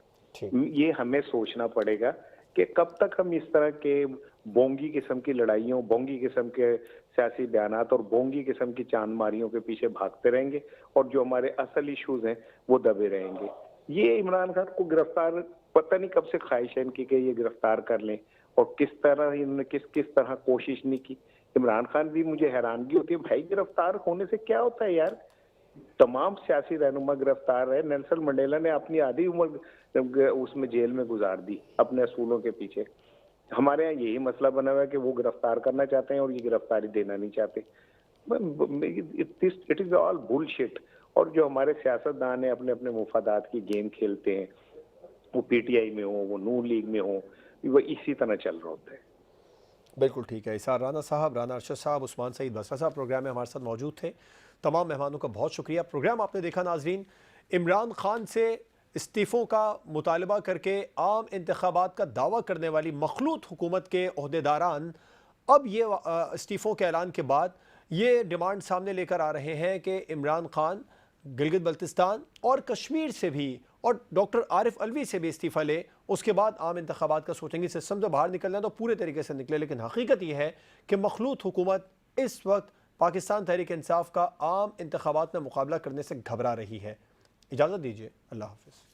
ये हमें सोचना पड़ेगा कि कब तक हम इस तरह के बोंगी किस्म की लड़ाइयों, बोंगी किस्म के सियासी बयानात और बोंगी किस्म की चांदमारियों के पीछे भागते रहेंगे, और जो हमारे असल इश्यूज हैं वो दबे रहेंगे। ये इमरान खान को गिरफ्तार, पता नहीं कब से ख्वाहिश है इनकी कि ये गिरफ्तार कर लें, और किस तरह इन्होंने किस तरह कोशिश नहीं की। इमरान खान भी, मुझे हैरानगी होती है, भाई गिरफ्तार होने से क्या होता है यार? तमाम सियासी रहनुमा गिरफ्तार है। नेल्सन मंडेला ने अपनी आधी उम्र उसमें जेल में गुजार दी अपने असूलों के पीछे। हमारे यहाँ यही मसला बना हुआ है कि वो गिरफ्तार करना चाहते हैं और ये गिरफ्तारी देना नहीं चाहते। It is all bullshit. और जो हमारे सियासतदान है अपने अपने मुफादात की गेम खेलते हैं, वो पीटीआई में हो, वो नून लीग में हो, वो इसी तरह चल रहा होता है। बिल्कुल ठीक है। इसार राना साहब, राना अरशद साहब, उस्मान सईद बसरा साहब प्रोग्राम में हमारे साथ मौजूद थे। तमाम मेहमानों का बहुत शुक्रिया। प्रोग्राम आपने देखा नाजरीन, इमरान खान से इस्तीफ़ों का मुतालबा करके आम इंतखाबात का दावा करने वाली मखलूत हुकूमत के ओहदेदारान अब ये इस्तीफ़ों के ऐलान के बाद ये डिमांड सामने लेकर आ रहे हैं कि इमरान खान गिलगित बल्तिस्तान और कश्मीर से भी और डॉक्टर आरिफ अलवी से भी इस्तीफ़ा ले, उसके बाद आम इंतखाबात का सोचेंगे। सिस्टम से बाहर निकलना तो पूरे तरीके से निकले, लेकिन हकीकत यह है कि मखलूत हुकूमत इस वक्त पाकिस्तान तहरीक इंसाफ का आम इंतखाबात में मुकाबला करने से घबरा रही है। इजाज़त दीजिए, अल्लाह हाफ़िज़।